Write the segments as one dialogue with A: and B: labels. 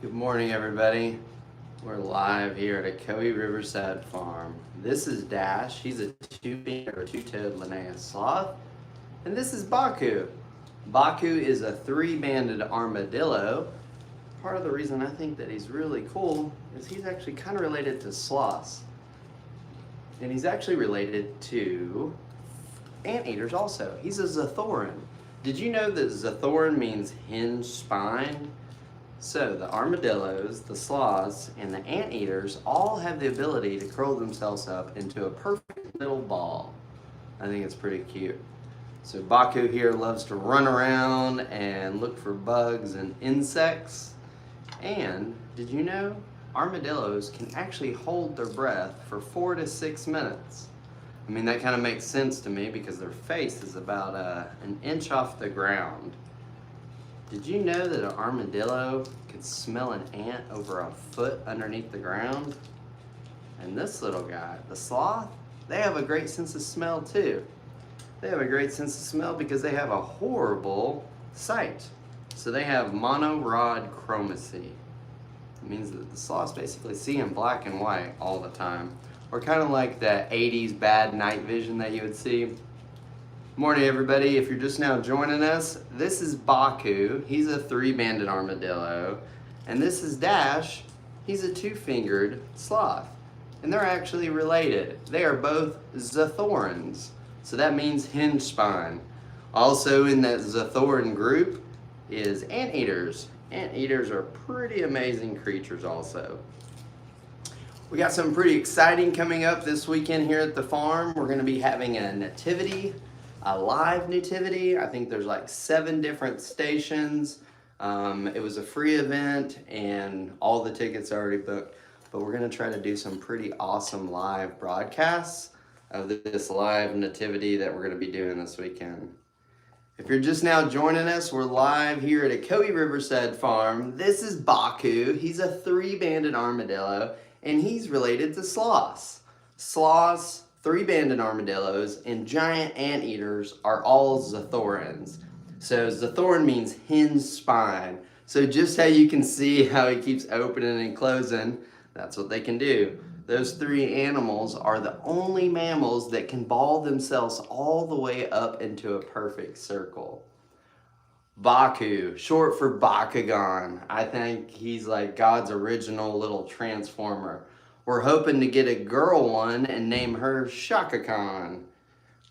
A: Good morning, everybody. We're live here at Ocoee Riverside Farm. This is Dash. He's a two-toed Linnaeus sloth. And this is Baku. Baku is a three-banded armadillo. Part of the reason I think that he's really cool is he's actually kind of related to sloths. And he's actually related to anteaters also. He's a Zathoran. Did you know that Zathoran means hinged spine? So the armadillos, the sloths, and the anteaters all have the ability to curl themselves up into a perfect little ball. I think it's pretty cute. So Baku here loves to run around and look for bugs and insects. And did you know armadillos can actually hold their breath for 4 to 6 minutes? I mean, that kind of makes sense to me because their face is about an inch off the ground. Did you know that an armadillo could smell an ant over a foot underneath the ground? And this little guy, the sloth, they have a great sense of smell too. They have a great sense of smell because they have a horrible sight. So they have monorod chromacy. It means that the sloths basically see in black and white all the time. Or kind of like the 80s bad night vision that you would see. Morning, everybody. If you're just now joining us, this is Baku. He's a three-banded armadillo. And this is Dash. He's a two-fingered sloth. And they're actually related. They are both Zathorans. So that means hinge spine. Also in that Zathoran group is anteaters. Anteaters are pretty amazing creatures also. We got something pretty exciting coming up this weekend here at the farm. We're going to be having a nativity. A live nativity. I think there's like 7 different stations. It was a free event and all the tickets are already booked, but we're gonna try to do some pretty awesome live broadcasts of this live nativity that we're gonna be doing this weekend. If you're just now joining us, we're live here at Ocoee Riverside Farm. This is Baku. He's a three-banded armadillo and he's related to sloths. Sloths, three-banded armadillos, and giant anteaters are all Zathorans. So Zathoran means hinged spine. So just how you can see how he keeps opening and closing, that's what they can do. Those 3 animals are the only mammals that can ball themselves all the way up into a perfect circle. Baku, short for Bakugan. I think he's like God's original little transformer. We're hoping to get a girl one and name her Shaka Khan.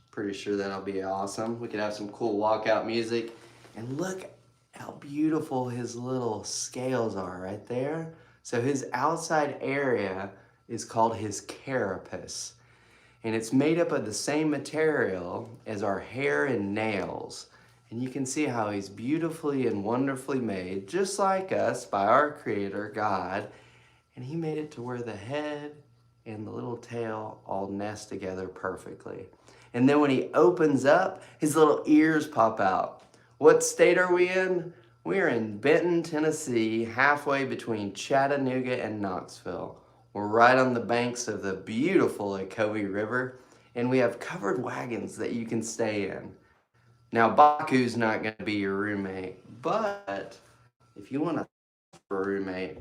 A: Pretty sure that'll be awesome. We could have some cool walkout music. And look how beautiful his little scales are right there. So his outside area is called his carapace. And it's made up of the same material as our hair and nails. And you can see how he's beautifully and wonderfully made, just like us, by our Creator, God. And he made it to where the head and the little tail all nest together perfectly. And then when he opens up, his little ears pop out. What state are we in? We're in Benton, Tennessee, halfway between Chattanooga and Knoxville. We're right on the banks of the beautiful Ocoee River, and we have covered wagons that you can stay in. Now, Baku's not going to be your roommate, but if you want a roommate,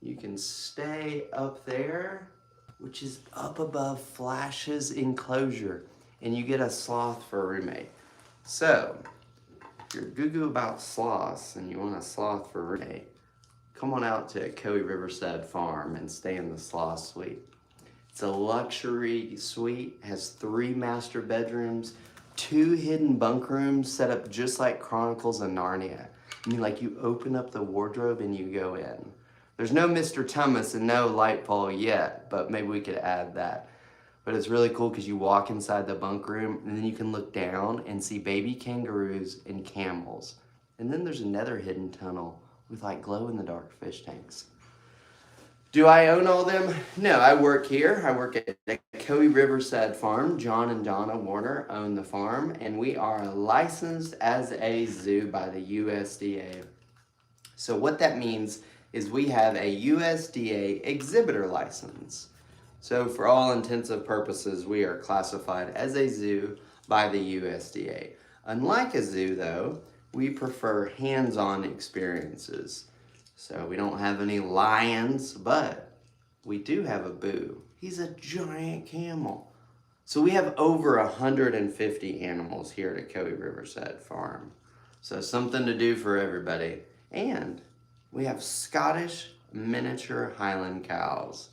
A: you can stay up there, which is up above Flash's enclosure, and you get a sloth for a roommate. So, if you're goo-goo about sloths and you want a sloth for a roommate, come on out to Ocoee Riverside Farm and stay in the sloth suite. It's a luxury suite, has 3 master bedrooms, 2 hidden bunk rooms set up just like Chronicles of Narnia. I mean, like you open up the wardrobe and you go in. There's no Mr. Thomas and no light pole yet, but maybe we could add that. But it's really cool because you walk inside the bunk room and then you can look down and see baby kangaroos and camels. And then there's another hidden tunnel with like glow-in-the-dark fish tanks. Do I own all them? No, I work here. I work at Ocoee Riverside Farm. John and Donna Warner own the farm, and we are licensed as a zoo by the USDA. So what that means is we have a USDA exhibitor license. So for all intents and purposes, we are classified as a zoo by the USDA. Unlike a zoo though, we prefer hands-on experiences. So we don't have any lions, but we do have a boo. He's a giant camel. So we have over 150 animals here at Coe Riverside Farm. So something to do for everybody. And we have Scottish miniature Highland cows.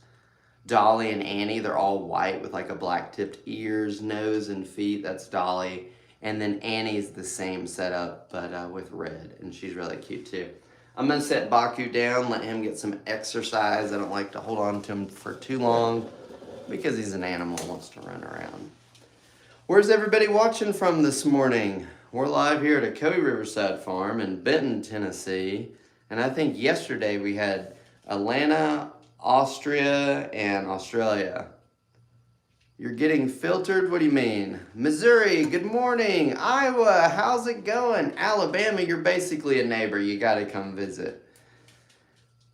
A: Dolly and Annie, they're all white with like a black tipped ears, nose, and feet. That's Dolly. And then Annie's the same setup, but with red, and she's really cute too. I'm gonna set Baku down, let him get some exercise. I don't like to hold on to him for too long because he's an animal and wants to run around. Where's everybody watching from this morning? We're live here at Coe Riverside Farm in Benton, Tennessee. And I think yesterday we had Atlanta, Austria, and Australia. You're getting filtered? What do you mean? Missouri, good morning. Iowa, how's it going? Alabama, you're basically a neighbor. You gotta come visit.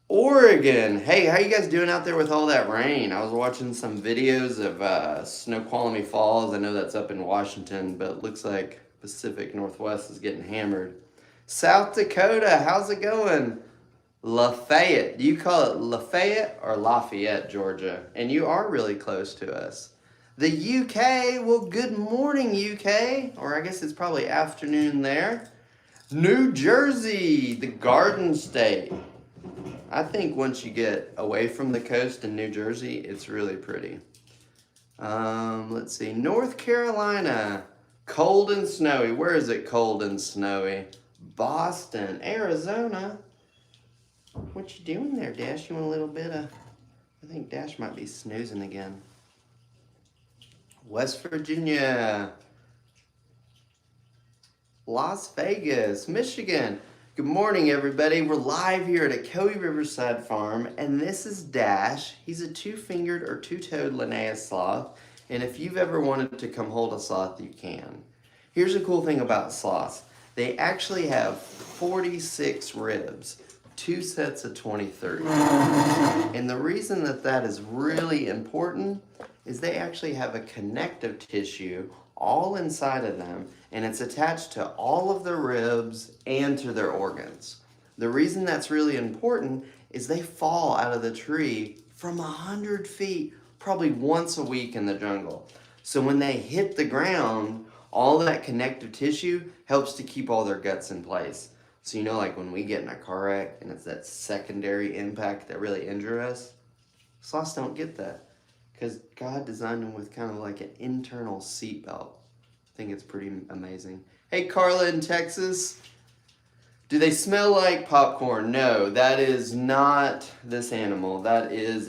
A: Oregon, hey, how you guys doing out there with all that rain? I was watching some videos of Snoqualmie Falls. I know that's up in Washington, but it looks like Pacific Northwest is getting hammered. South Dakota, how's it going? Lafayette, do you call it Lafayette or Lafayette, Georgia? And you are really close to us. The UK, well, good morning, UK. Or I guess it's probably afternoon there. New Jersey, the Garden State. I think once you get away from the coast in New Jersey, it's really pretty. Let's see, North Carolina, cold and snowy. Where is it cold and snowy? Boston, Arizona. What you doing there, Dash? You want a little bit of... I think Dash might be snoozing again. West Virginia, Las Vegas, Michigan. Good morning, everybody. We're live here at Coe Riverside Farm, and this is Dash. He's a two-fingered or two-toed Linnaeus sloth, and if you've ever wanted to come hold a sloth, you can. Here's a cool thing about sloths. They actually have 46 ribs, 2 sets of 23. And the reason that that is really important is they actually have a connective tissue all inside of them, and it's attached to all of their ribs and to their organs. The reason that's really important is they fall out of the tree from 100 feet probably once a week in the jungle. So when they hit the ground, all that connective tissue helps to keep all their guts in place. So you know, like when we get in a car wreck and it's that secondary impact that really injure us, sloths don't get that because God designed them with kind of like an internal seatbelt. I think it's pretty amazing. Hey, Carla in Texas. Do they smell like popcorn? No, that is not this animal. That is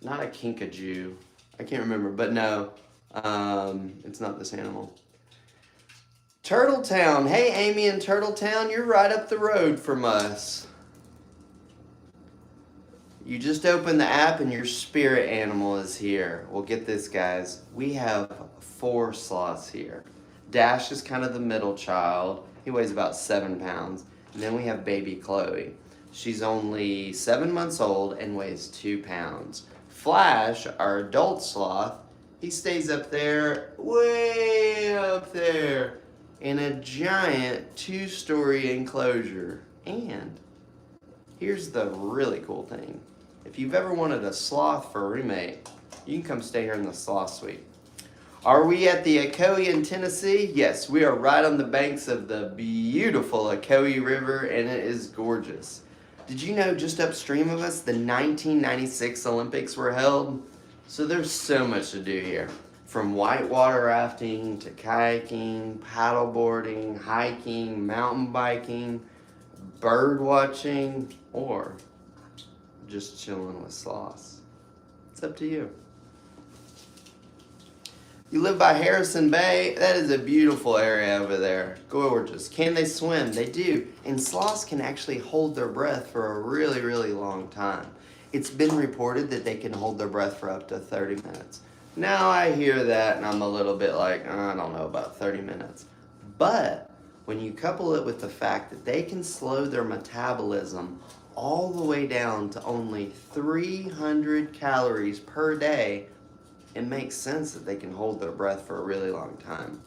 A: not a kinkajou. I can't remember, but no, it's not this animal. Turtletown. Hey, Amy in Turtletown, you're right up the road from us. You just open the app and your spirit animal is here. Well, get this, guys. We have 4 sloths here. Dash is kind of the middle child. He weighs about 7 pounds. And then we have baby Chloe. She's only 7 months old and weighs 2 pounds. Flash, our adult sloth, he stays up there, way up there, in a giant 2-story enclosure. And here's the really cool thing. If you've ever wanted a sloth for a roommate, you can come stay here in the sloth suite. Are we at the Coe in Tennessee? Yes, we are right on the banks of the beautiful Coe River, and it is gorgeous. Did you know just upstream of us, the 1996 Olympics were held? So there's so much to do here. From whitewater rafting to kayaking, paddleboarding, hiking, mountain biking, bird watching, or just chilling with sloths. It's up to you. You live by Harrison Bay, that is a beautiful area over there. Gorgeous. Can they swim? They do. And sloths can actually hold their breath for a really, really long time. It's been reported that they can hold their breath for up to 30 minutes. Now I hear that and I'm a little bit like, I don't know about 30 minutes. But when you couple it with the fact that they can slow their metabolism all the way down to only 300 calories per day, it makes sense that they can hold their breath for a really long time.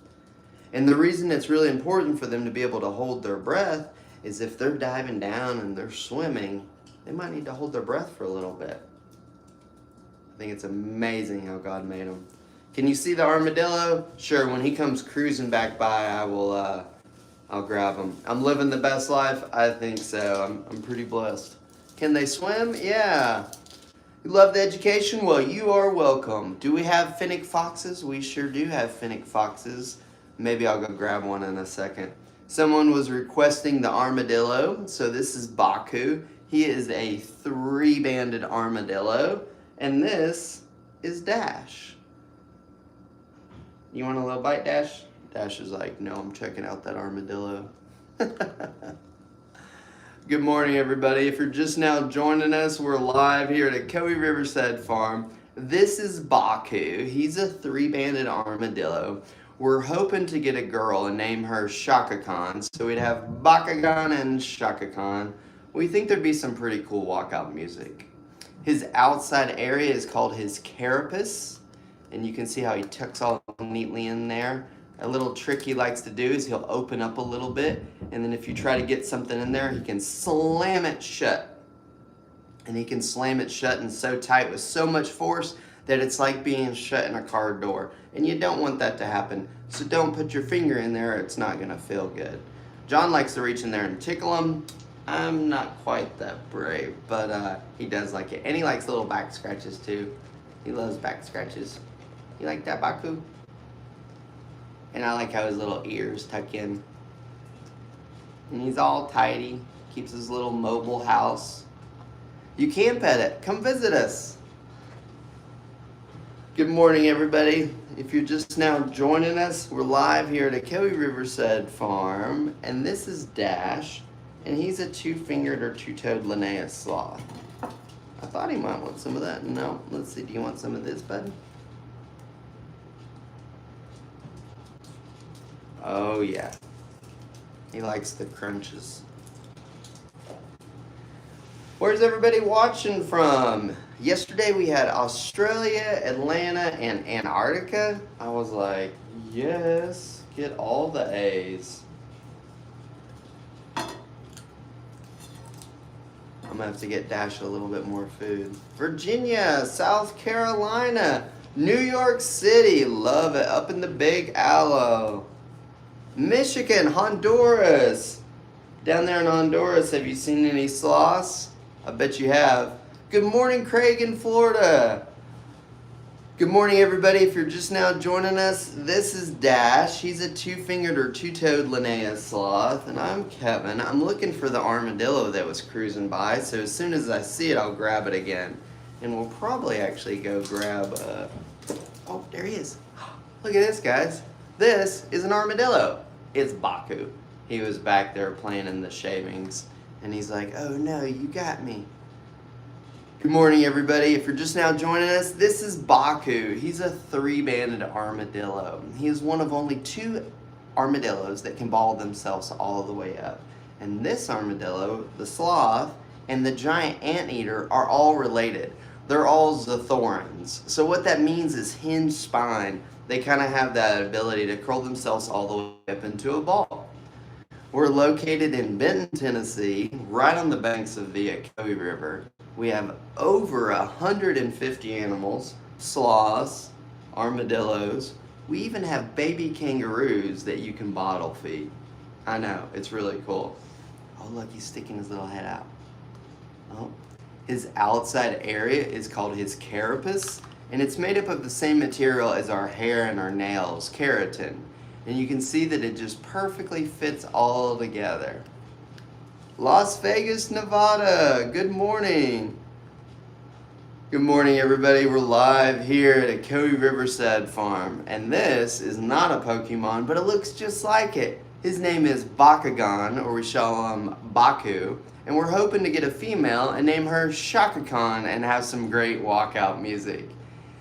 A: And the reason it's really important for them to be able to hold their breath is if they're diving down and they're swimming, they might need to hold their breath for a little bit. I think it's amazing how God made them. Can you see the armadillo? Sure, when he comes cruising back by, I'll grab him. I'm living the best life? I think so. I'm pretty blessed. Can they swim? Yeah. You love the education? Well, you are welcome. Do we have Fennec foxes? We sure do have Fennec foxes. Maybe I'll go grab one in a second. Someone was requesting the armadillo. So this is Baku. He is a 3-banded armadillo. And this is Dash. You want a little bite, Dash? Dash is like, no, I'm checking out that armadillo. Good morning, everybody. If you're just now joining us, we're live here at Kawi Riverside Farm. This is Baku. He's a 3-banded armadillo. We're hoping to get a girl and name her Shaka Khan. So we'd have Bakugan and Shaka Khan. We think there'd be some pretty cool walkout music. His outside area is called his carapace. And you can see how he tucks all neatly in there. A little trick he likes to do is he'll open up a little bit, and then if you try to get something in there, he can slam it shut. And he can slam it shut and so tight with so much force that it's like being shut in a car door. And you don't want that to happen, so don't put your finger in there, it's not gonna feel good. John likes to reach in there and tickle him. I'm not quite that brave, but he does like it. And he likes little back scratches too. He loves back scratches. You like that, Baku? And I like how his little ears tuck in. And he's all tidy. Keeps his little mobile house. You can pet it. Come visit us. Good morning, everybody. If you're just now joining us, we're live here at Kawi Riverside Farm. And this is Dash. And he's a 2-fingered or 2-toed Linnaeus sloth. I thought he might want some of that. No. Let's see. Do you want some of this, bud? Oh yeah, he likes the crunches. Where's everybody watching from? Yesterday we had Australia, Atlanta, and Antarctica. I was like, yes, get all the A's. I'm gonna have to get Dash a little bit more food. Virginia, South Carolina, New York City, love it, up in the Big Allo. Michigan, Honduras. Down there in Honduras, have you seen any sloths? I bet you have. Good morning, Craig in Florida. Good morning, everybody. If you're just now joining us, this is Dash. He's a 2-fingered or 2-toed Linnaeus sloth. And I'm Kevin. I'm looking for the armadillo that was cruising by. So as soon as I see it, I'll grab it again. And we'll probably actually go grab oh, there he is. Look at this, guys. This is an armadillo. It's Baku. He was back there playing in the shavings, and he's like, oh no, you got me. Good morning, everybody. If you're just now joining us, this is Baku. He's a 3-banded armadillo. He is one of only 2 armadillos that can ball themselves all the way up. And this armadillo, the sloth, and the giant anteater are all related. They're all Zathorans. So what that means is hinged spine. They kind of have that ability to curl themselves all the way up into a ball. We're located in Benton, Tennessee, right on the banks of the Kawi River. We have over 150 animals, sloths, armadillos. We even have baby kangaroos that you can bottle feed. I know, it's really cool. Oh look, he's sticking his little head out. Oh. His outside area is called his carapace. And it's made up of the same material as our hair and our nails, keratin. And you can see that it just perfectly fits all together. Las Vegas, Nevada, good morning. Good morning, everybody. We're live here at Kawi Riverside Farm. And this is not a Pokemon, but it looks just like it. His name is Bakugan, or we call him Baku. And we're hoping to get a female and name her Shaka Khan and have some great walkout music.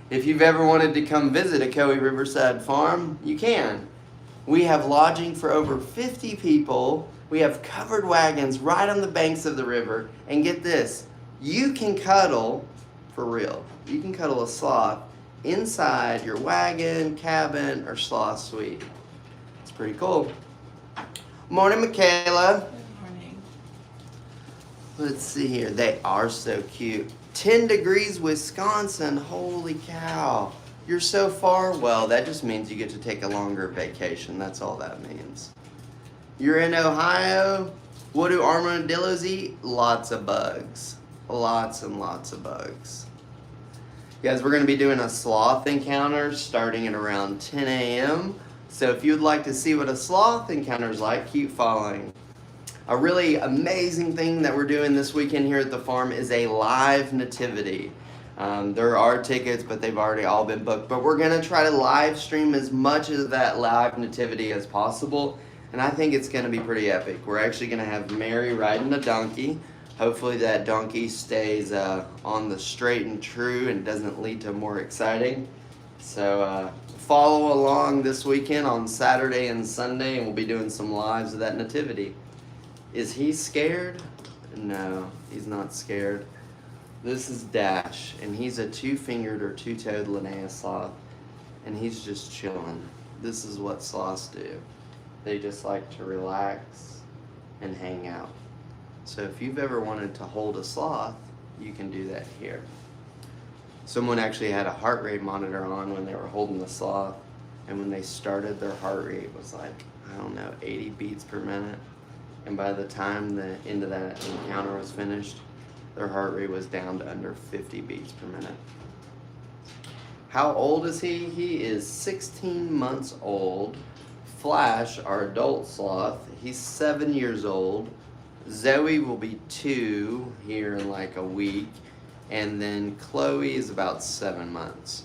A: If you've ever wanted to come visit a Kawi Riverside Farm, you can. We have lodging for over 50 people. We have covered wagons right on the banks of the river. And get this, you can cuddle, for real, you can cuddle a sloth inside your wagon, cabin, or sloth suite. It's pretty cool. Morning, Michaela.
B: Good morning.
A: Let's see here. They are so cute. 10 degrees Wisconsin. Holy cow. You're so far? Well, that just means you get to take a longer vacation. That's all that means. You're in Ohio. What do armadillos eat? Lots of bugs. Lots and lots of bugs. Guys, we're going to be doing a sloth encounter starting at around 10 a.m. So if you'd like to see what a sloth encounter is like, keep following. A really amazing thing that we're doing this weekend here at the farm is a live nativity. There are tickets, but they've already all been booked. But we're going to try to live stream as much of that live nativity as possible. And I think it's going to be pretty epic. We're actually going to have Mary riding a donkey. Hopefully that donkey stays on the straight and true and doesn't lead to more exciting. So follow along this weekend on Saturday and Sunday, and we'll be doing some lives of that nativity. Is he scared? No, he's not scared. This is Dash, and he's a two-fingered or two-toed Linnaeus sloth, and he's just chilling. This is what sloths do. They just like to relax and hang out. So if you've ever wanted to hold a sloth, you can do that here. Someone actually had a heart rate monitor on when they were holding the sloth, and when they started, their heart rate was like, I don't know, 80 beats per minute. And by the time the end of that encounter was finished, their heart rate was down to under 50 beats per minute. How old is he? He is 16 months old. Flash, our adult sloth, he's 7 years old. Zoe will be 2 here in like a week. And then Chloe is about 7 months.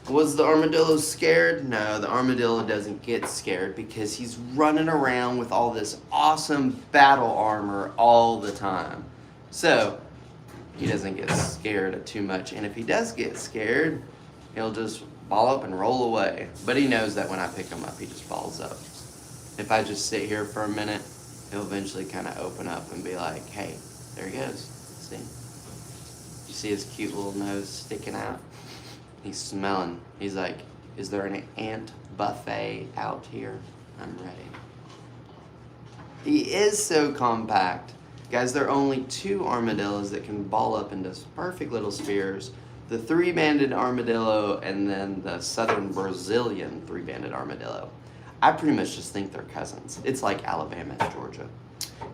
A: Was the armadillo scared? No, the armadillo doesn't get scared because he's running around with all this awesome battle armor all the time. So, he doesn't get scared of too much. And if he does get scared, he'll just ball up and roll away. But he knows that when I pick him up, he just balls up. If I just sit here for a minute, he'll eventually kind of open up and be like, hey, there he goes. See? You see his cute little nose sticking out? He's smelling. He's like, is there an ant buffet out here? I'm ready. He is so compact. Guys, there are only 2 armadillos that can ball up into perfect little spheres. The 3-banded armadillo and then the southern Brazilian 3-banded armadillo. I pretty much just think they're cousins. It's like Alabama and Georgia.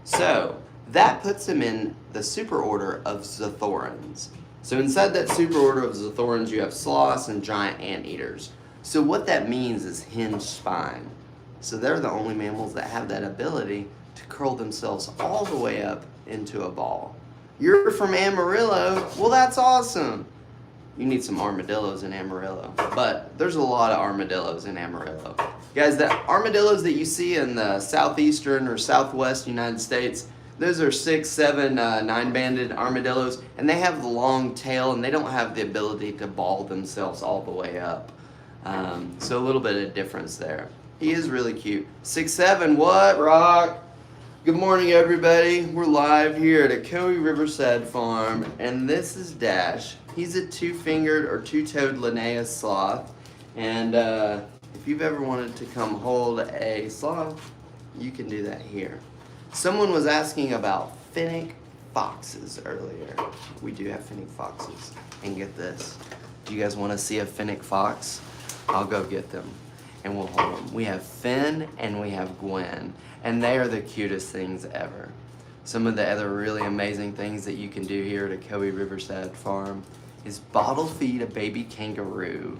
A: So, that puts him in the superorder of Zathorans. So inside that superorder of Zathorans, you have sloths and giant anteaters. So what that means is hinged spine. So they're the only mammals that have that ability to curl themselves all the way up into a ball. You're from Amarillo? Well, that's awesome. You need some armadillos in Amarillo. But there's a lot of armadillos in Amarillo. Guys, the armadillos that you see in the southeastern or southwest United States, those are 6, 7, 9-banded armadillos, and they have the long tail, and they don't have the ability to ball themselves all the way up. So a little bit of difference there. He is really cute. 6'7", what, Rock? Good morning, everybody. We're live here at a Coe Riverside farm, and this is Dash. He's a two-fingered or two-toed Linnaeus sloth, and if you've ever wanted to come hold a sloth, you can do that here. Someone was asking about Fennec foxes earlier. We do have Fennec foxes. And get this. Do you guys want to see a Fennec fox? I'll go get them and we'll hold them. We have Finn and we have Gwen. And they are the cutest things ever. Some of the other really amazing things that you can do here at a Coe Riverside farm is bottle feed a baby kangaroo.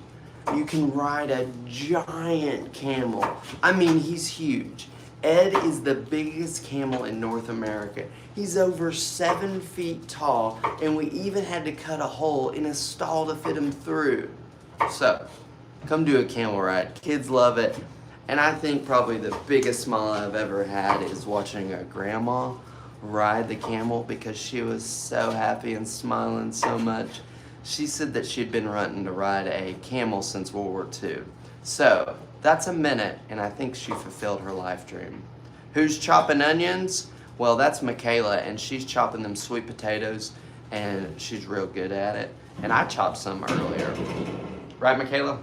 A: You can ride a giant camel. I mean, he's huge. Ed is the biggest camel in North America. He's over 7 feet tall, and we even had to cut a hole in a stall to fit him through. So, come do a camel ride. Kids love it. And I think probably the biggest smile I've ever had is watching a grandma ride the camel because she was so happy and smiling so much. She said that she'd been wanting to ride a camel since World War II. So, that's a minute, and I think she fulfilled her life dream. Who's chopping onions? Well, that's Michaela, and she's chopping them sweet potatoes, and she's real good at it. And I chopped some earlier. Right, Michaela?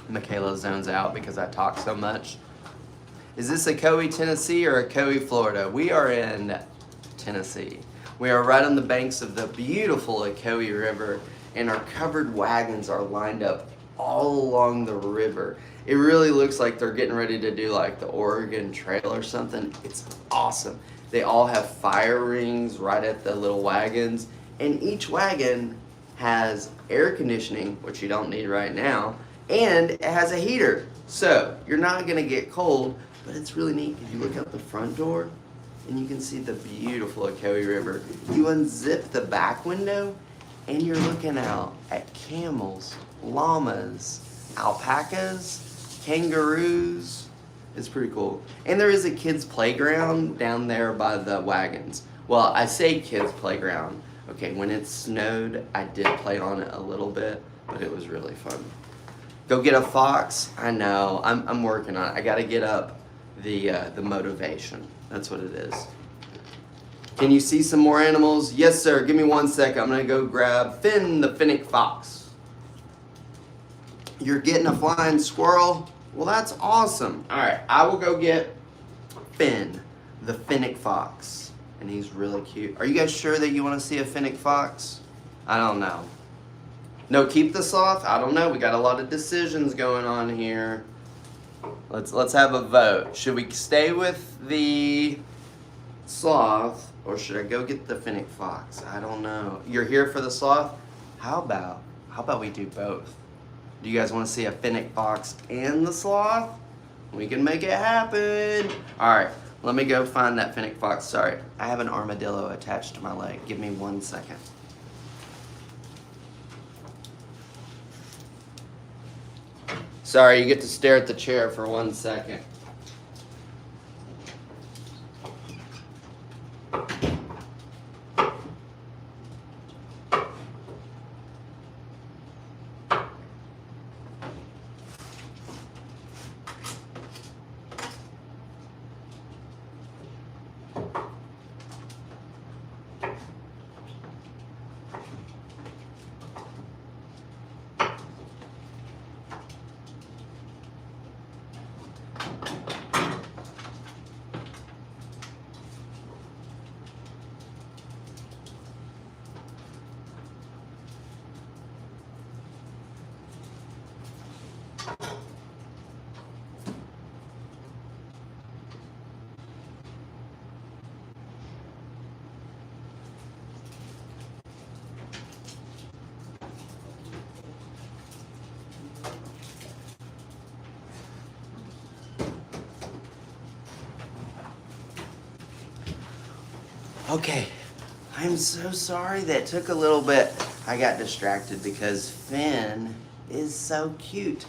A: Michaela zones out because I talk so much. Is this a Coe, Tennessee, or a Coe, Florida? We are in Tennessee. We are right on the banks of the beautiful Ocoee River, and our covered wagons are lined up all along the river. It really looks like they're getting ready to do like the Oregon Trail or something. It's awesome. They all have fire rings right at the little wagons, and each wagon has air conditioning, which you don't need right now, and it has a heater. So you're not gonna get cold, but it's really neat. If you look out the front door, and you can see the beautiful Ocoee River. You unzip the back window, and you're looking out at camels, llamas, alpacas, kangaroos. It's pretty cool. And there is a kids' playground down there by the wagons. Well, I say kids' playground. Okay, when it snowed, I did play on it a little bit, but it was really fun. Go get a fox? I know, I'm working on it. I gotta get up the motivation. That's what it is. Can you see some more animals? Yes, sir. Give me 1 second. I'm gonna go grab Finn, the Fennec fox. You're getting a flying squirrel? Well, that's awesome. All right, I will go get Finn, the Fennec fox. And he's really cute. Are you guys sure that you want to see a Fennec fox? I don't know. No, keep the sloth? I don't know. We got a lot of decisions going on here. Let's have a vote. Should we stay with the sloth, or should I go get the Fennec fox? I don't know. You're here for the sloth? How about we do both? Do you guys want to see a Fennec fox and the sloth? We can make it happen. All right, let me go find that Fennec fox. Sorry, I have an armadillo attached to my leg. Give me 1 second. Sorry, you get to stare at the chair for 1 second. Okay, I'm so sorry that took a little bit. I got distracted because Finn is so cute.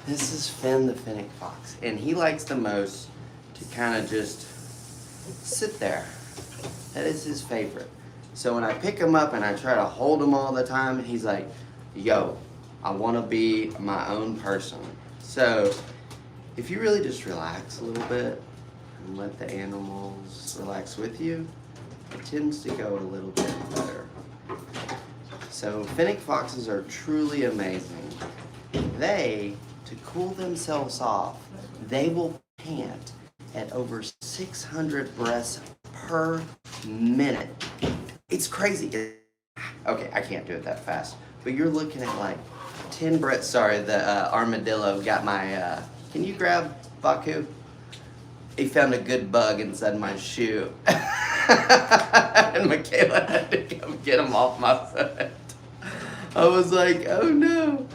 A: This is Finn the Fennec fox, and he likes the most to kind of just sit there. That is his favorite. So when I pick him up and I try to hold him all the time, he's like, yo, I want to be my own person. So if you really just relax a little bit and let the animals relax with you, it tends to go a little bit better. So Fennec foxes are truly amazing. They, to cool themselves off, they will pant at over 600 breaths per minute. It's crazy. Okay, I can't do it that fast, but you're looking at like 10 breaths. Sorry, the armadillo got my, can you grab Baku? He found a good bug inside my shoe. And Michaela had to come get him off my foot. I was like, oh no.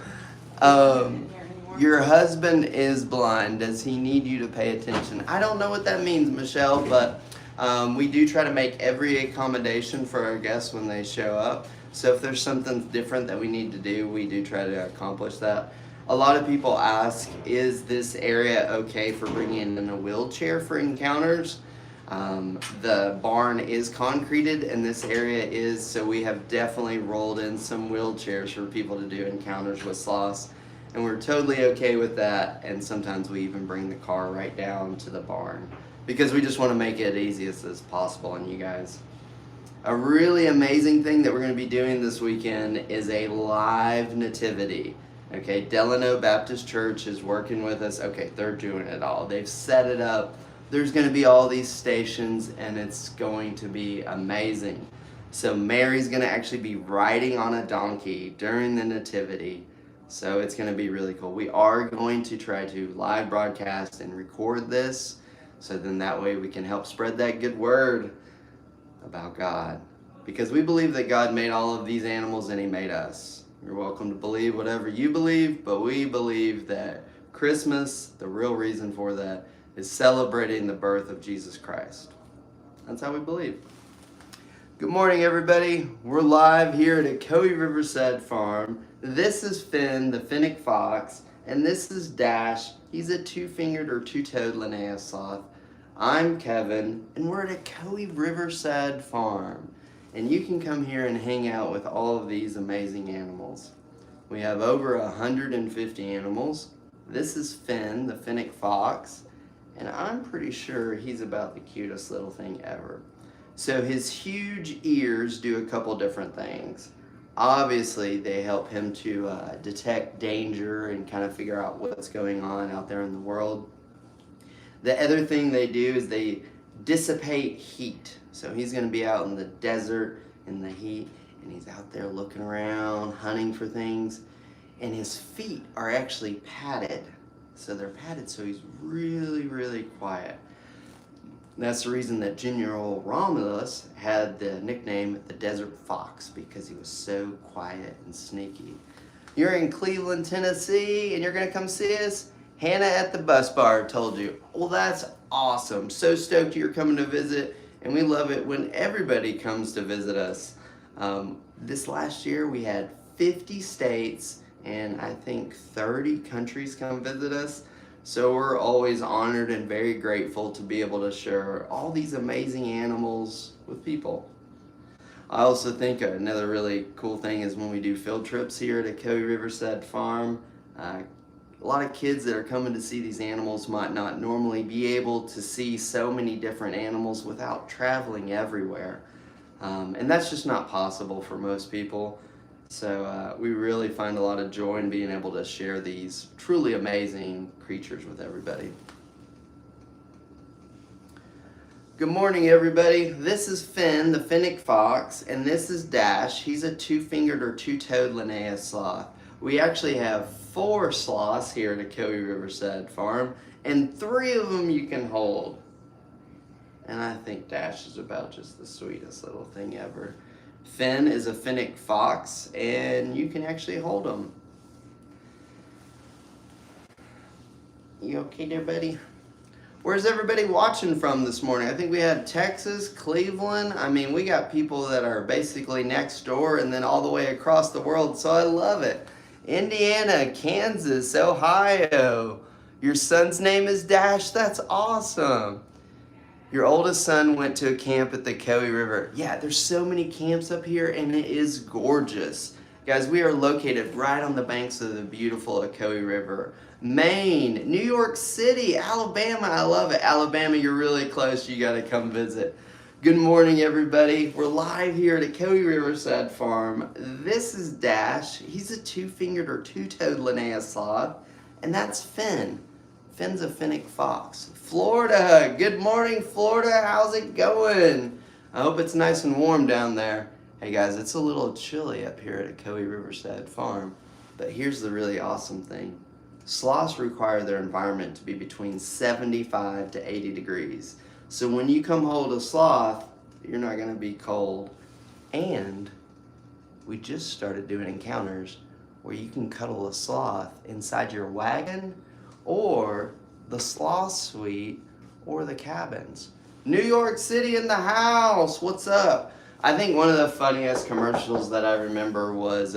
A: Your husband is blind. Does he need you to pay attention? I don't know what that means, Michelle, but we do try to make every accommodation for our guests when they show up. So if there's something different that we need to do, we do try to accomplish that. A lot of people ask, is this area okay for bringing in a wheelchair for encounters? The barn is concreted and this area is, so we have definitely rolled in some wheelchairs for people to do encounters with sloths. And we're totally okay with that, and sometimes we even bring the car right down to the barn because we just want to make it easiest as possible on you guys. A really amazing thing that we're going to be doing this weekend is a live nativity. Okay, Delano Baptist Church is working with us. Okay, they're doing it all. They've set it up there's going to be all these stations, and it's going to be amazing. So Mary's going to actually be riding on a donkey during the nativity. So it's going to be really cool. We are going to try to live broadcast and record this, so then that way we can help spread that good word about God. Because we believe that God made all of these animals and He made us. You're welcome to believe whatever you believe, but we believe that Christmas, the real reason for that, is celebrating the birth of Jesus Christ. That's how we believe. Good morning, everybody. We're live here at Ecoe Riverside Farm. This is Finn, the Fennec fox, and this is Dash. He's a two-fingered or two-toed Linnaeus sloth. I'm Kevin, and we're at Ecoe Riverside Farm. And you can come here and hang out with all of these amazing animals. We have over 150 animals. This is Finn, the Fennec fox, and I'm pretty sure he's about the cutest little thing ever. So his huge ears do a couple different things. Obviously, they help him to detect danger and kind of figure out what's going on out there in the world. The other thing they do is they dissipate heat. So he's going to be out in the desert in the heat, and he's out there looking around, hunting for things. And his feet are actually padded. So they're padded so he's really, really quiet. That's the reason that General Romulus had the nickname the Desert Fox, because he was so quiet and sneaky. You're in Cleveland, Tennessee, and you're going to come see us? Hannah at the bus bar told you. Well, that's awesome. So stoked you're coming to visit, and we love it when everybody comes to visit us. This last year, we had 50 states and I think 30 countries come visit us. So we're always honored and very grateful to be able to share all these amazing animals with people. I also think another really cool thing is when we do field trips here at Ecoe Riverside Farm. A lot of kids that are coming to see these animals might not normally be able to see so many different animals without traveling everywhere. And that's just not possible for most people. So we really find a lot of joy in being able to share these truly amazing creatures with everybody. Good morning, everybody. This is Finn, the Fennec fox, and this is Dash. He's a two-fingered or two-toed Linnaeus sloth. We actually have 4 sloths here at Ecoe Riverside Farm, and 3 of them you can hold. And I think Dash is about just the sweetest little thing ever. Finn is a Fennec fox, and you can actually hold him. You okay there, buddy? Where's everybody watching from this morning? I think we had Texas, Cleveland. I mean, we got people that are basically next door and then all the way across the world, so I love it. Indiana, Kansas, Ohio. Your son's name is Dash? That's awesome. Your oldest son went to a camp at the Ecoe River. Yeah, there's so many camps up here, and it is gorgeous. Guys, we are located right on the banks of the beautiful Ecoe River. Maine, New York City, Alabama. I love it. Alabama, you're really close. You got to come visit. Good morning, everybody. We're live here at Ecoe Riverside Farm. This is Dash. He's a two-fingered or two-toed Linnaeus sloth, and that's Finn. Finn's a Fennec fox. Florida, good morning, Florida. How's it going? I hope it's nice and warm down there. Hey guys, it's a little chilly up here at Ecoe Riverside Farm, but here's the really awesome thing. Sloths require their environment to be between 75 to 80 degrees. So when you come hold a sloth, you're not gonna be cold. And we just started doing encounters where you can cuddle a sloth inside your wagon or the sloth suite or the cabins. New York City in the house, what's up? I think one of the funniest commercials that I remember was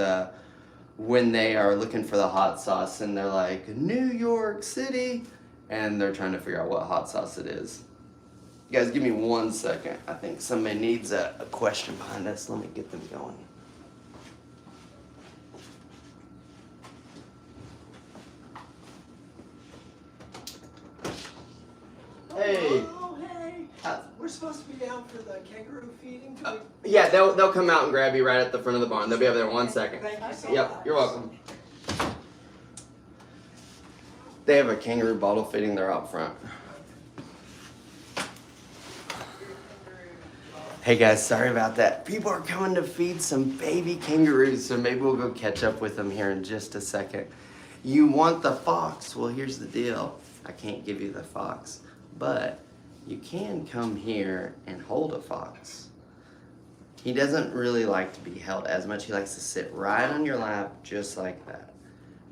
A: when they are looking for the hot sauce and they're like, New York City, and they're trying to figure out what hot sauce it is. You guys give me 1 second. I think somebody needs a question behind us. Let me get them going. Hey.
B: Oh, hey. We're supposed to be out for the kangaroo feeding.
A: Yeah, they'll come out and grab you right at the front of the barn. They'll be over there in 1 second.
B: Thank you so
A: Yep,
B: much.
A: you're welcome. They have a kangaroo bottle feeding. They're out front. Hey guys, sorry about that. People are coming to feed some baby kangaroos, so maybe we'll go catch up with them here in just a second. You want the fox? Well, here's the deal. I can't give you the fox, but you can come here and hold a fox. He doesn't really like to be held as much. He likes to sit right on your lap, just like that.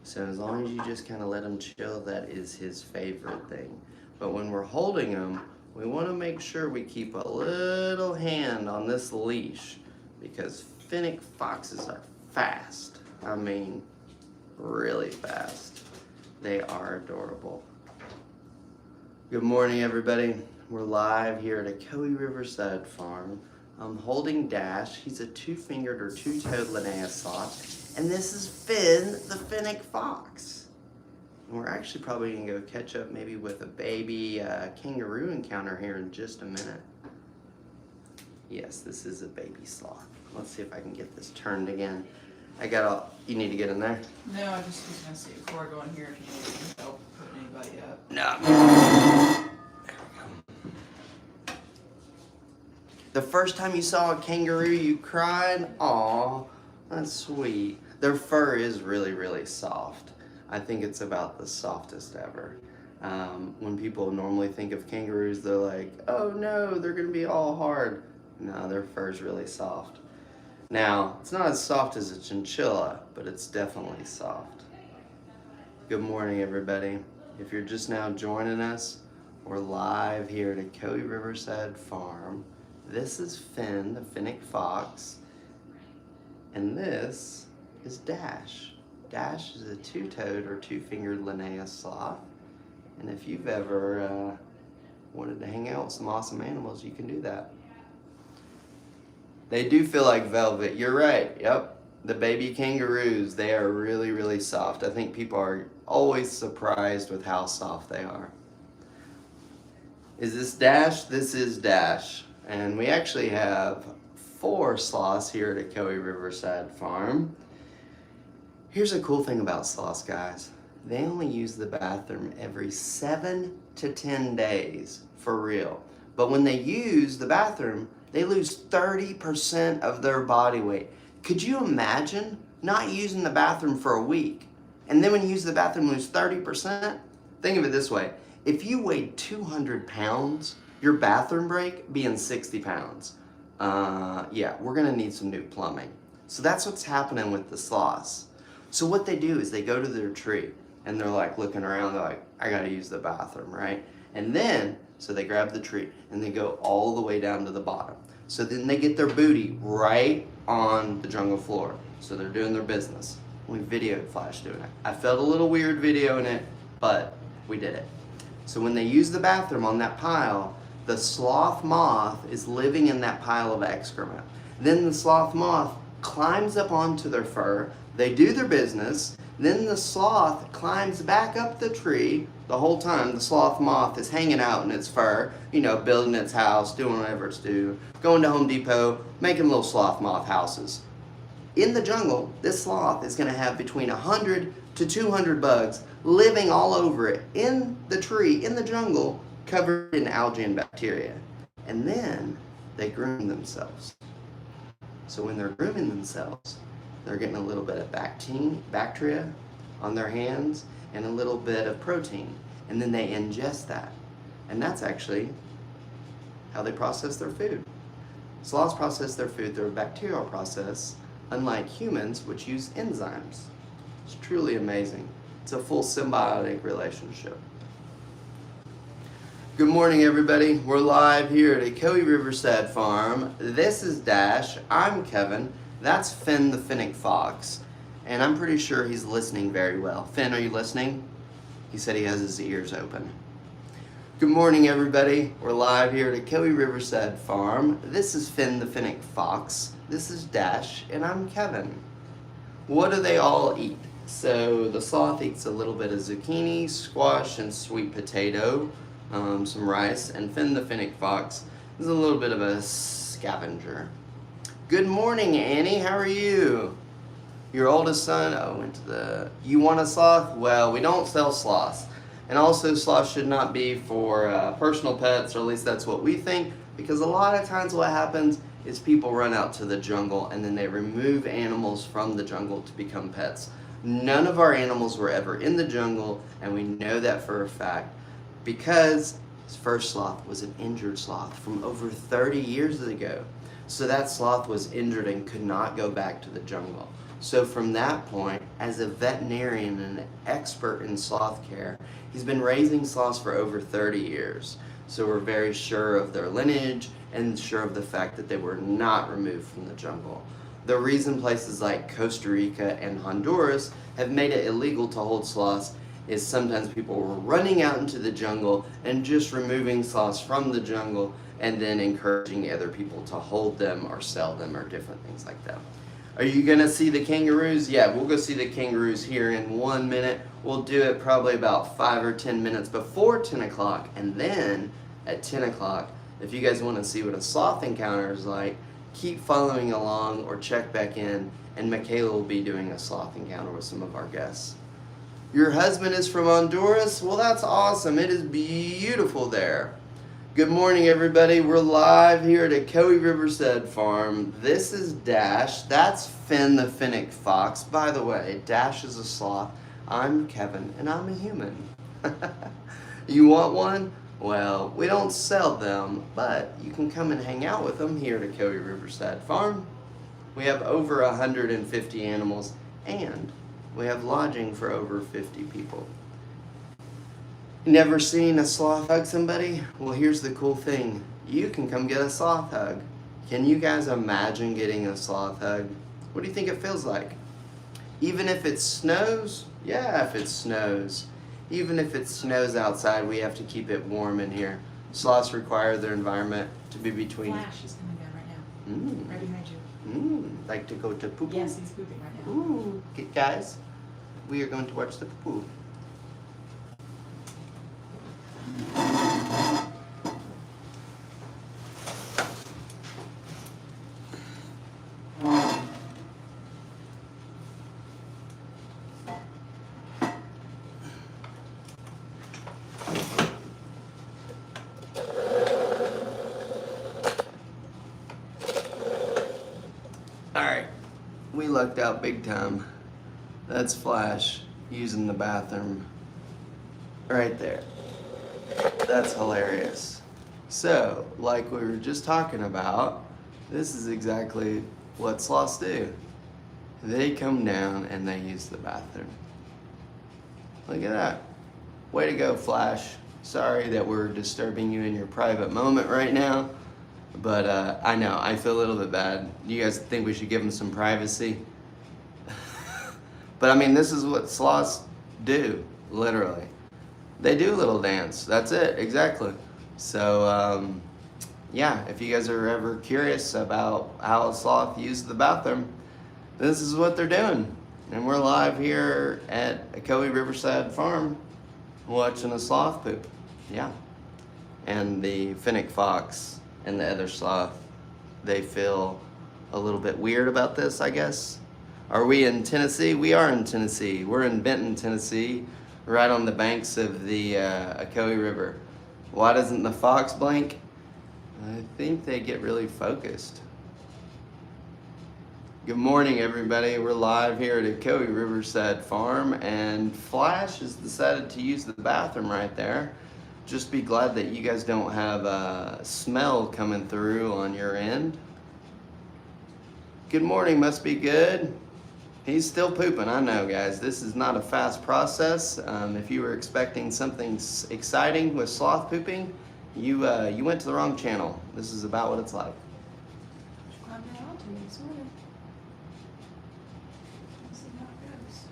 A: So as long as you just kind of let him chill, that is his favorite thing. But when we're holding him, we want to make sure we keep a little hand on this leash because Fennec foxes are fast. I mean, really fast. They are adorable. Good morning, everybody. We're live here at a Kauai Riverside farm. I'm holding Dash. He's a two-fingered or two-toed Linnaeus sloth. And this is Finn, the Fennec fox. And we're actually probably gonna go catch up maybe with a baby kangaroo encounter here in just a minute. Yes, this is a baby sloth. Let's see if I can get this turned again. You need to get in there?
C: No, I just was gonna see before I go in here if you need help putting anybody up.
A: No. The first time you saw a kangaroo, you cried? Aw, that's sweet. Their fur is really, really soft. I think it's about the softest ever. When people normally think of kangaroos, they're like, oh no, they're gonna be all hard. No, their fur's really soft. Now, it's not as soft as a chinchilla, but it's definitely soft. Good morning, everybody. If you're just now joining us, we're live here at a Kauai Riverside farm. This is Finn, the Fennec fox, and this is Dash. Dash is a two-toed or two-fingered Linnaeus sloth, and if you've ever wanted to hang out with some awesome animals, you can do that. They do feel like velvet. You're right. Yep. The baby kangaroos, they are really, really soft. I think people are always surprised with how soft they are. Is this Dash? This is Dash. And we actually have 4 sloths here at a Kauai Riverside farm. Here's a cool thing about sloths, guys. They only use the bathroom every 7 to 10 days, for real. But when they use the bathroom, they lose 30% of their body weight. Could you imagine not using the bathroom for a week, and then when you use the bathroom, lose 30%? Think of it this way. If you weighed 200 pounds, your bathroom break being 60 pounds. Yeah, we're gonna need some new plumbing. So that's what's happening with the sloths. So what they do is they go to their tree and they're like looking around, they're like, I gotta use the bathroom, right? And then, so they grab the tree and they go all the way down to the bottom. So then they get their booty right on the jungle floor. So they're doing their business. We videoed Flash doing it. I felt a little weird videoing it, but we did it. So when they use the bathroom on that pile, the sloth moth is living in that pile of excrement. Then the sloth moth climbs up onto their fur, they do their business, then the sloth climbs back up the tree. The whole time the sloth moth is hanging out in its fur, you know, building its house, doing whatever it's doing, going to Home Depot, making little sloth moth houses. In the jungle, this sloth is gonna have between 100 to 200 bugs living all over it, in the tree, in the jungle, covered in algae and bacteria. And then they groom themselves. So when they're grooming themselves, they're getting a little bit of bacteria on their hands and a little bit of protein. And then they ingest that. And that's actually how they process their food. Sloths process their food through a bacterial process, unlike humans, which use enzymes. It's truly amazing. It's a full symbiotic relationship. Good morning, everybody. We're live here at a Kauai Riverside farm. This is Dash. I'm Kevin. That's Finn the Fennec fox. And I'm pretty sure he's listening very well. Finn, are you listening? He said he has his ears open. Good morning, everybody. We're live here at a Kauai Riverside farm. This is Finn the Fennec fox. This is Dash, and I'm Kevin. What do they all eat? So the sloth eats a little bit of zucchini, squash, and sweet potato. Some rice, and Finn the Fennec fox is a little bit of a scavenger. Good morning, Annie. How are you? Your oldest son? Oh, went to the... You want a sloth? Well, we don't sell sloths. And also, sloths should not be for personal pets, or at least that's what we think, because a lot of times what happens is people run out to the jungle and then they remove animals from the jungle to become pets. None of our animals were ever in the jungle, and we know that for a fact because his first sloth was an injured sloth from over 30 years ago. So that sloth was injured and could not go back to the jungle. So from that point, as a veterinarian and an expert in sloth care, he's been raising sloths for over 30 years. So we're very sure of their lineage and sure of the fact that they were not removed from the jungle. The reason places like Costa Rica and Honduras have made it illegal to hold sloths is sometimes people were running out into the jungle and just removing sloths from the jungle and then encouraging other people to hold them or sell them or different things like that. Are you gonna see the kangaroos? Yeah, we'll go see the kangaroos here in 1 minute. We'll do it probably about 5 or 10 minutes before 10 o'clock, and then at 10 o'clock, if you guys wanna see what a sloth encounter is like, keep following along or check back in, and Michaela will be doing a sloth encounter with some of our guests. Your husband is from Honduras? Well, that's awesome. It is beautiful there. Good morning, everybody. We're live here at Ecoe Riverside Farm. This is Dash. That's Finn the Fennec fox. By the way, Dash is a sloth. I'm Kevin, and I'm a human. You want one? Well, we don't sell them, but you can come and hang out with them here at Ecoe Riverside Farm. We have over 150 animals, and we have lodging for over 50 people. Never seen a sloth hug somebody? Well, here's the cool thing. You can come get a sloth hug. Can you guys imagine getting a sloth hug? What do you think it feels like? Even if it snows? Yeah, if it snows. Even if it snows outside, we have to keep it warm in here. Sloths require their environment to be between...
C: Flash is coming down right now. Right behind you.
A: Like to go to poo-poo?
C: Yes, he's pooping right now.
A: Ooh, okay, guys, we are going to watch the poo-poo. Alright, we lucked out big time. That's Flash using the bathroom right there. That's hilarious. So, like we were just talking about, this is exactly what sloths do. They come down and they use the bathroom. Look at that. Way to go, Flash. Sorry that we're disturbing you in your private moment right now, but I know, I feel a little bit bad. You guys think we should give them some privacy? But I mean, this is what sloths do, literally. They do a little dance. That's it, exactly. So, yeah, if you guys are ever curious about how a sloth uses the bathroom, this is what they're doing. And we're live here at Ecoe Riverside Farm watching a sloth poop. Yeah. And the Fennec fox and the other sloth, they feel a little bit weird about this, I guess. Are we in Tennessee? We are in Tennessee. We're in Benton, Tennessee, right on the banks of the Ecoe River. Why doesn't the fox blink? I think they get really focused. Good morning, everybody. We're live here at Ecoe Riverside Farm, and Flash has decided to use the bathroom right there. Just be glad that you guys don't have a smell coming through on your end. Good morning, must be good. He's still pooping, I know, guys. This is not a fast process. If you were expecting something exciting with sloth pooping, you went to the wrong channel. This is about what it's like.
C: Climb down onto me, sort of. Let's see how it goes.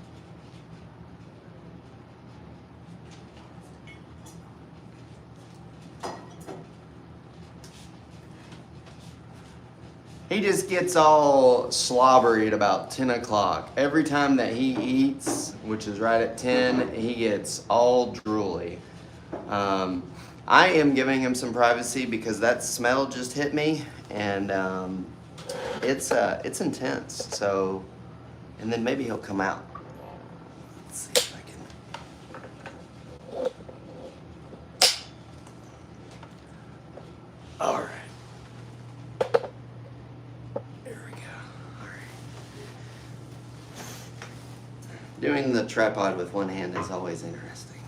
A: He just gets all slobbery at about 10 o'clock. Every time that he eats, which is right at 10, he gets all drooly. I am giving him some privacy because that smell just hit me, and it's intense. So, and then maybe he'll come out. Let's see if I can. All right. There we go. All right. Doing the tripod with one hand is always interesting.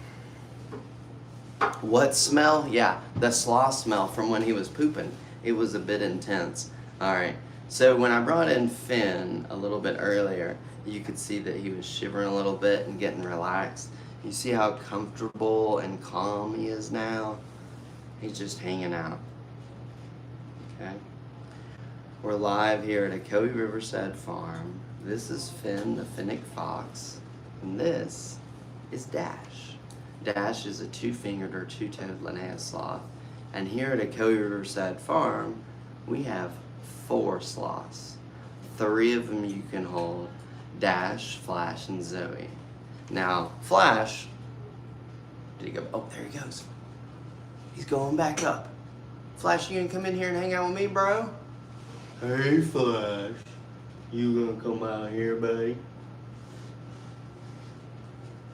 A: What smell? Yeah, the sloth smell from when he was pooping. It was a bit intense. All right. So when I brought in Finn a little bit earlier, you could see that he was shivering a little bit and getting relaxed. You see how comfortable and calm he is now? He's just hanging out. Okay? We're live here at Akoe Riverside Farm. This is Finn, the Fennec fox, and this is Dash. Dash is a two-fingered or two-toed Linnaeus sloth. And here at Akoe Riverside Farm, we have 4 sloths. 3 of them you can hold, Dash, Flash, and Zoe. Now, Flash, did he go? Oh, there he goes. He's going back up. Flash, you gonna come in here and hang out with me, bro? Hey, Flash. You gonna come out here, buddy?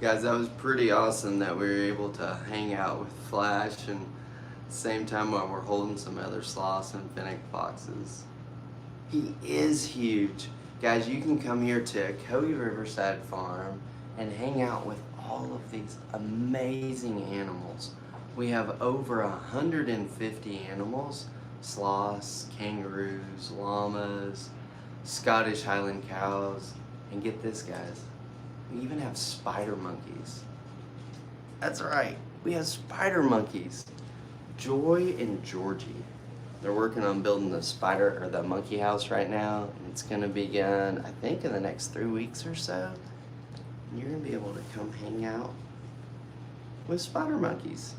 A: Guys, that was pretty awesome that we were able to hang out with Flash and at the same time while we're holding some other sloths and Fennec foxes. He is huge. Guys, you can come here to Akoe Riverside Farm and hang out with all of these amazing animals. We have over 150 animals: sloths, kangaroos, llamas, Scottish Highland cows, and get this, guys, we even have spider monkeys. That's right, we have spider monkeys. Joy and Georgie. They're working on building the monkey house right now. It's gonna begin, I think, in the next 3 weeks or so. And you're gonna be able to come hang out with spider monkeys.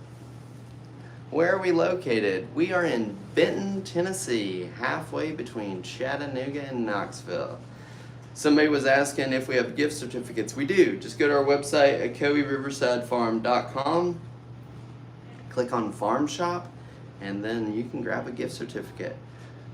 A: Where are we located? We are in Benton, Tennessee, halfway between Chattanooga and Knoxville. Somebody was asking if we have gift certificates. We do. Just go to our website at AkoeRiversideFarm.com, click on Farm Shop, and then you can grab a gift certificate.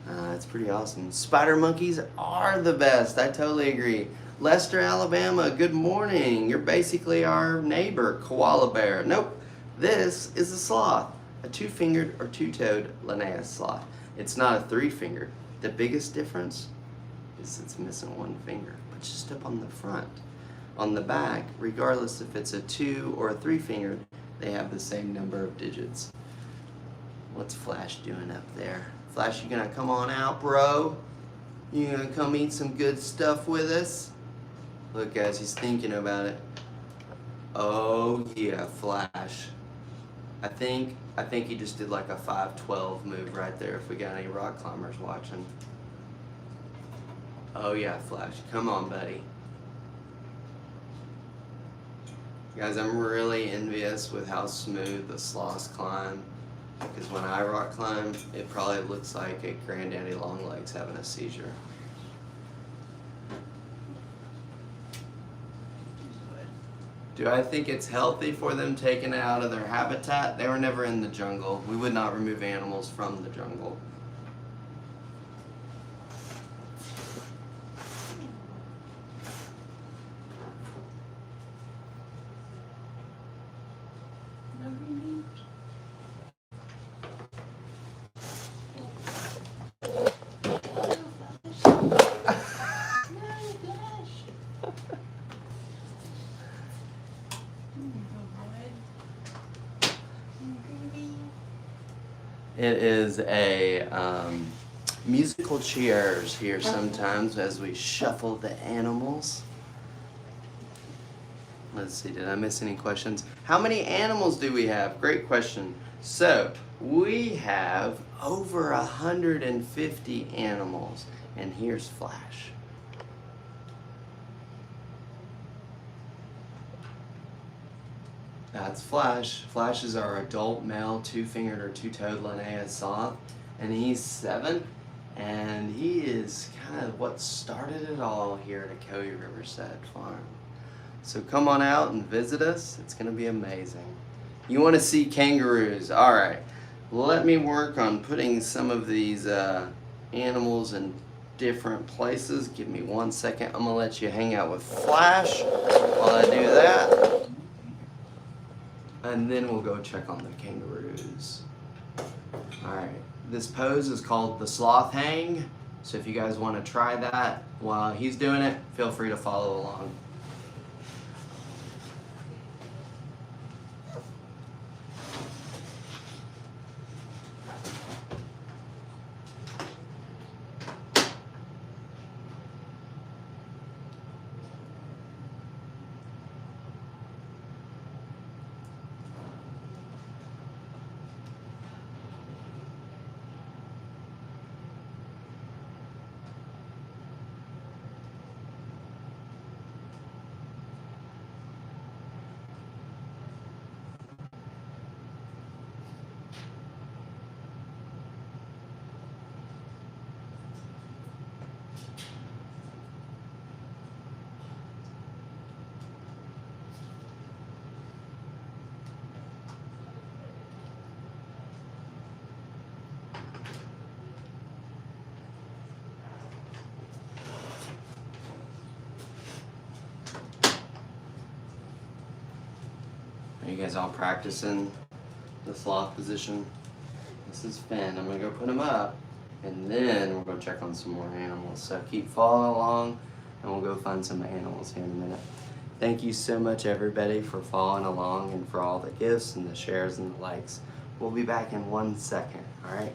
A: It's pretty awesome. Spider monkeys are the best. I totally agree. Lester, Alabama, good morning. You're basically our neighbor, koala bear. Nope, this is a sloth, a two-fingered or two-toed Linnaeus sloth. It's not a three-fingered. The biggest difference is it's missing one finger, but just up on the front. On the back, regardless if it's a 2 or a 3-fingered, they have the same number of digits. What's Flash doing up there? Flash, you gonna come on out, bro? You gonna come eat some good stuff with us? Look, guys, he's thinking about it. Oh yeah, Flash. I think he just did like a 5-12 move right there if we got any rock climbers watching. Oh yeah, Flash, come on, buddy. Guys, I'm really envious with how smooth the sloths climb, because when I rock climb, it probably looks like a granddaddy longlegs having a seizure. Do I think it's healthy for them taken out of their habitat? They were never in the jungle. We would not remove animals from the jungle. It is a musical chairs here sometimes as we shuffle the animals. Let's see, did I miss any questions? How many animals do we have? Great question. So, we have over 150 animals, and here's Flash. That's Flash. Flash is our adult male two-fingered or two-toed Linnaeus sloth, and he's 7, and he is kind of what started it all here at Akoe Riverside Farm. So come on out and visit us. It's going to be amazing. You want to see kangaroos? All right. Let me work on putting some of these animals in different places. Give me 1 second. I'm going to let you hang out with Flash while I do that. And then we'll go check on the kangaroos. All right. This pose is called the Sloth hang. So if you guys want to try that while he's doing it, feel free to follow along. Are you guys all practicing the sloth position? This is Finn. I'm gonna go put him up, and then we're gonna check on some more animals. So keep following along, and we'll go find some animals here in a minute. Thank you so much, everybody, for following along and for all the gifts and the shares and the likes. We'll be back in 1 second, all right?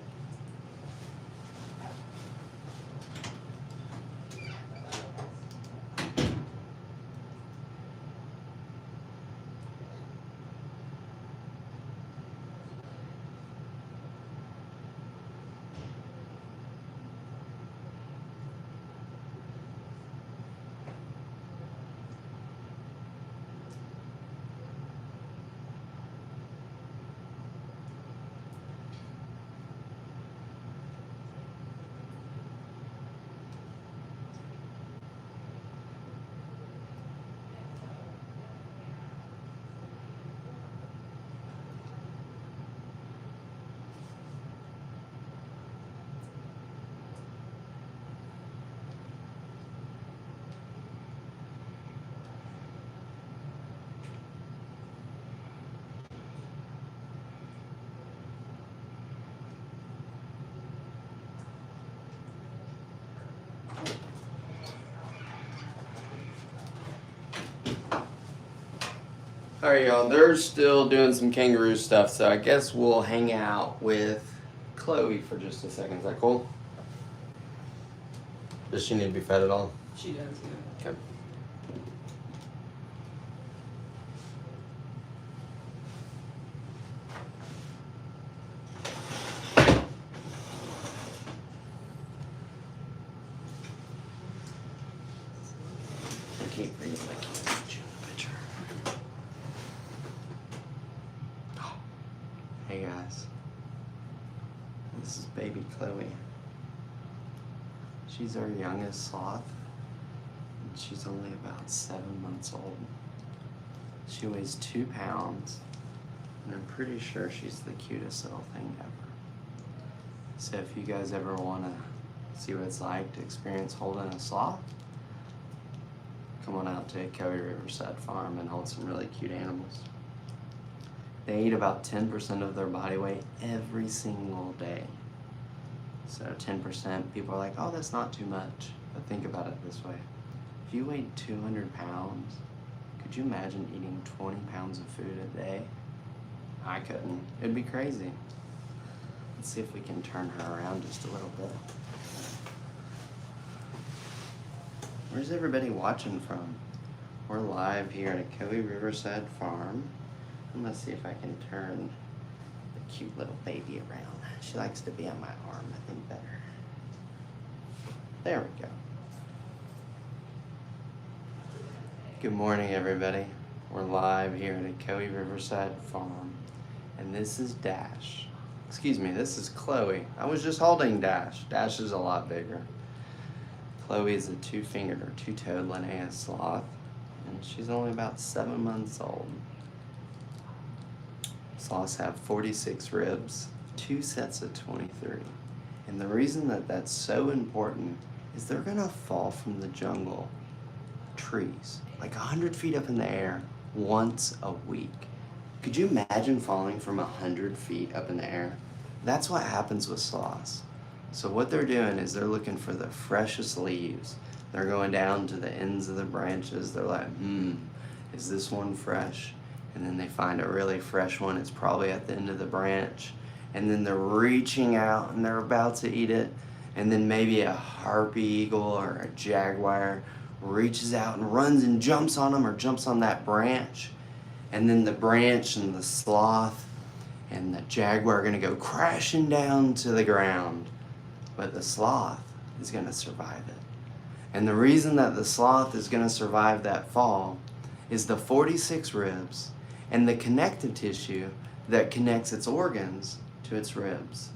A: Alright, y'all, they're still doing some kangaroo stuff, so I guess we'll hang out with Chloe for just a second. Is that cool? Does she need to be fed at all?
C: She does, yeah.
A: Okay. I can't breathe. I can't put you in the picture. Hey guys, this is baby Chloe. She's our youngest sloth, and she's only about 7 months old. She weighs 2 pounds, and I'm pretty sure she's the cutest little thing ever. So if you guys ever want to see what it's like to experience holding a sloth, come on out to Kobe Riverside Farm and hold some really cute animals. They eat about 10% of their body weight every single day. So 10%, people are like, oh, that's not too much. But think about it this way. If you weighed 200 pounds, could you imagine eating 20 pounds of food a day? I couldn't. It'd be crazy. Let's see if we can turn her around just a little bit. Where's everybody watching from? We're live here at Kobe Riverside Farm. I'm gonna see if I can turn the cute little baby around. She likes to be on my arm, I think better. There we go. Good morning, everybody. We're live here at Kobe Riverside Farm, and this is Dash. Excuse me, this is Chloe. I was just holding Dash. Dash is a lot bigger. Chloe is a 2-fingered or 2-toed Linnaeus sloth, and she's only about 7 months old. Sloths have 46 ribs, 2 sets of 23. And the reason that that's so important is they're gonna fall from the jungle trees, like 100 feet up in the air once a week. Could you imagine falling from 100 feet up in the air? That's what happens with sloths. So what they're doing is they're looking for the freshest leaves. They're going down to the ends of the branches. They're like, is this one fresh? And then they find a really fresh one. It's probably at the end of the branch. And then they're reaching out and they're about to eat it. And then maybe a harpy eagle or a jaguar reaches out and runs and jumps on them or jumps on that branch. And then the branch and the sloth and the jaguar are going to go crashing down to the ground. But the sloth is going to survive it. And the reason that the sloth is going to survive that fall is the 46 ribs and the connective tissue that connects its organs to its ribs.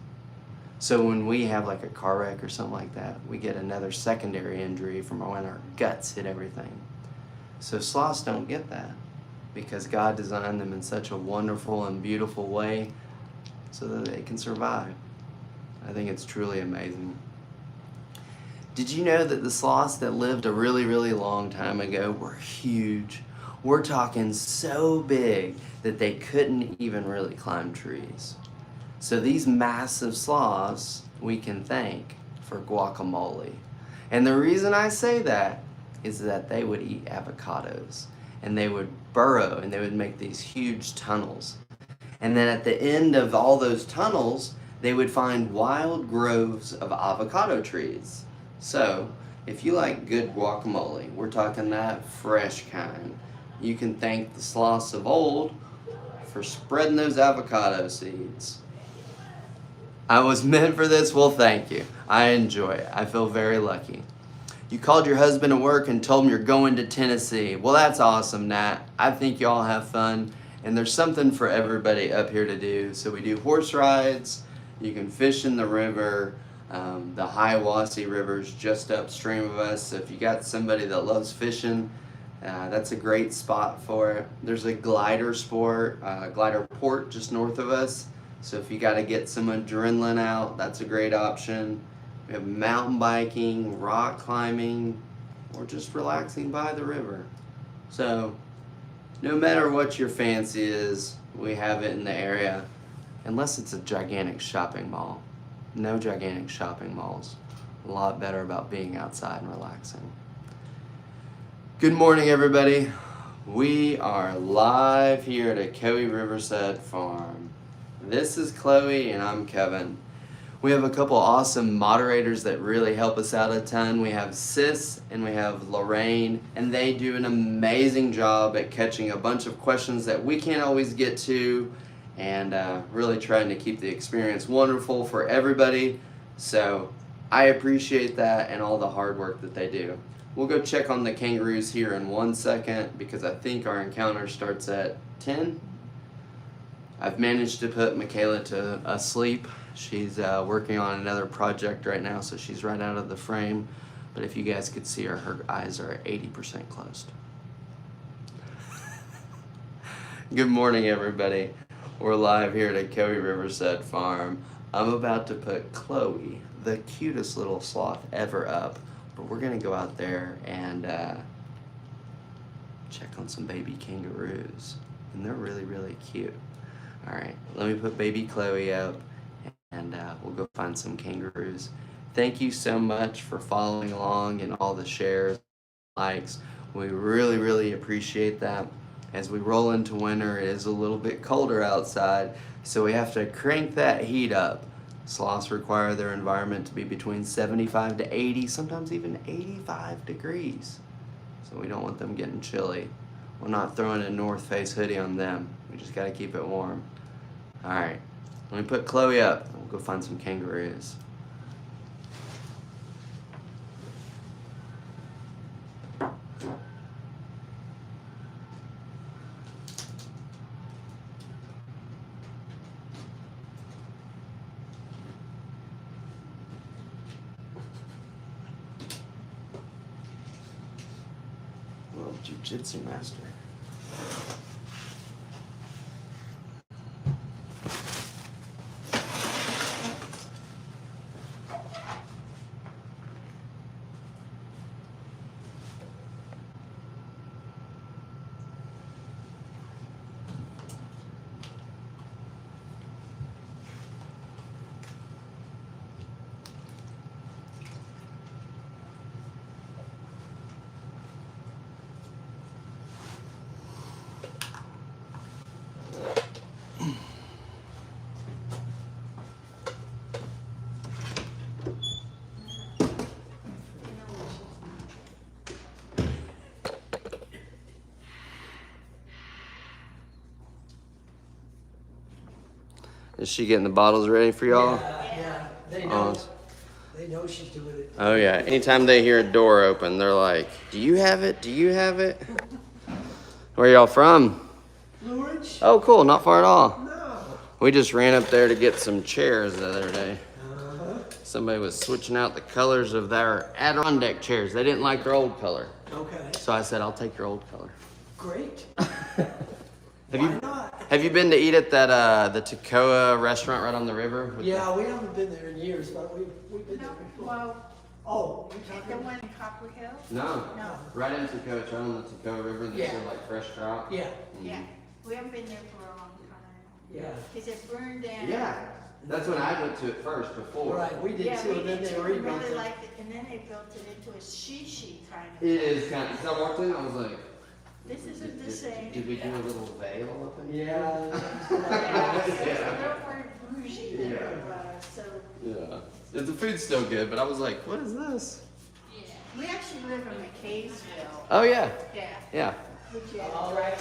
A: So when we have like a car wreck or something like that, we get another secondary injury from when our guts hit everything. So sloths don't get that because God designed them in such a wonderful and beautiful way so that they can survive. I think it's truly amazing. Did you know that the sloths that lived a really, really long time ago were huge? We're talking so big that they couldn't even really climb trees. So these massive sloths we can thank for guacamole. And the reason I say that is that they would eat avocados and they would burrow and they would make these huge tunnels. And then at the end of all those tunnels, they would find wild groves of avocado trees. So if you like good guacamole, we're talking that fresh kind, you can thank the sloths of old for spreading those avocado seeds. I was meant for this? Well, thank you. I enjoy it. I feel very lucky. You called your husband at work and told him you're going to Tennessee. Well, that's awesome, Nat. I think y'all have fun. And there's something for everybody up here to do. So we do horse rides. You can fish in the river. The Hiawassee River's just upstream of us. So if you got somebody that loves fishing, that's a great spot for it. There's a glider port just north of us. So if you got to get some adrenaline out, that's a great option. We have mountain biking, rock climbing, or just relaxing by the river. So no matter what your fancy is, we have it in the area, unless it's a gigantic shopping mall. No gigantic shopping malls. A lot better about being outside and relaxing. Good morning, everybody. We are live here at Coe Riverside Farm. This is Chloe and I'm Kevin. We have a couple awesome moderators that really help us out a ton. We have Sis and we have Lorraine, and they do an amazing job at catching a bunch of questions that we can't always get to, and really trying to keep the experience wonderful for everybody. So I appreciate that and all the hard work that they do. We'll go check on the kangaroos here in 1 second because I think our encounter starts at 10. I've managed to put Michaela to sleep. She's working on another project right now, so she's right out of the frame. But if you guys could see her, her eyes are 80% closed. Good morning, everybody. We're live here at Coe Riverside Farm. I'm about to put Chloe, the cutest little sloth ever, up. But we're going to go out there and check on some baby kangaroos. And they're really, really cute. All right, let me put baby Chloe up, and we'll go find some kangaroos. Thank you so much for following along and all the shares, likes. We really, really appreciate that. As we roll into winter, it is a little bit colder outside, so we have to crank that heat up. Sloths require their environment to be between 75 to 80, sometimes even 85 degrees. So we don't want them getting chilly. We're not throwing a North Face hoodie on them. We just gotta keep it warm. All right, let me put Chloe up. We'll go find some kangaroos. Little jiu-jitsu master. Is she getting the bottles ready for y'all?
B: Yeah, they know.
A: Awesome.
B: They know she's doing it.
A: Oh yeah. Anytime they hear a door open, they're like, "Do you have it? Do you have it?" Where y'all from?
B: Blue Ridge?
A: Oh, cool. Not far at all.
B: No.
A: We just ran up there to get some chairs the other day.
B: Uh-huh.
A: Somebody was switching out the colors of their Adirondack chairs. They didn't like their old color.
B: Okay.
A: So I said, I'll take your old color.
B: Great.
A: Have
B: not?
A: Have you been to eat at that the Toccoa restaurant right on the river?
B: Yeah, we haven't been there in years, but we've been there
D: No,
B: before.
D: well,
B: Oh, you
D: the
B: talking?
D: one in Copper Hill?
A: No.
D: No.
A: Right in Toccoa, it's right on the Toccoa River. They
B: Yeah.
A: sell like fresh trout.
B: Yeah,
D: Yeah, we haven't been there for a long time.
B: yeah.
D: Cause it burned down.
A: Yeah. That's when I went to it first before.
B: Right, we did
D: Yeah,
B: too,
D: we
B: and then
D: did
B: they
D: too, we
B: rebuilt
D: really
B: it.
D: liked it, and then they built it into a shishi kind of.
A: It is kind of, cause I walked in, I was like,
D: This isn't the same.
A: did we do a little veil up in here?
B: Yeah.
D: Yeah, it's a
A: Yeah.
D: little more bougie than it
A: Yeah.
D: was, so,
A: Yeah. The food's still good, but I was like, what is this?
D: yeah. We actually live in McKaysville.
A: Oh yeah.
D: Yeah.
A: Yeah.
D: Which you had to
B: All
D: drive.
B: right.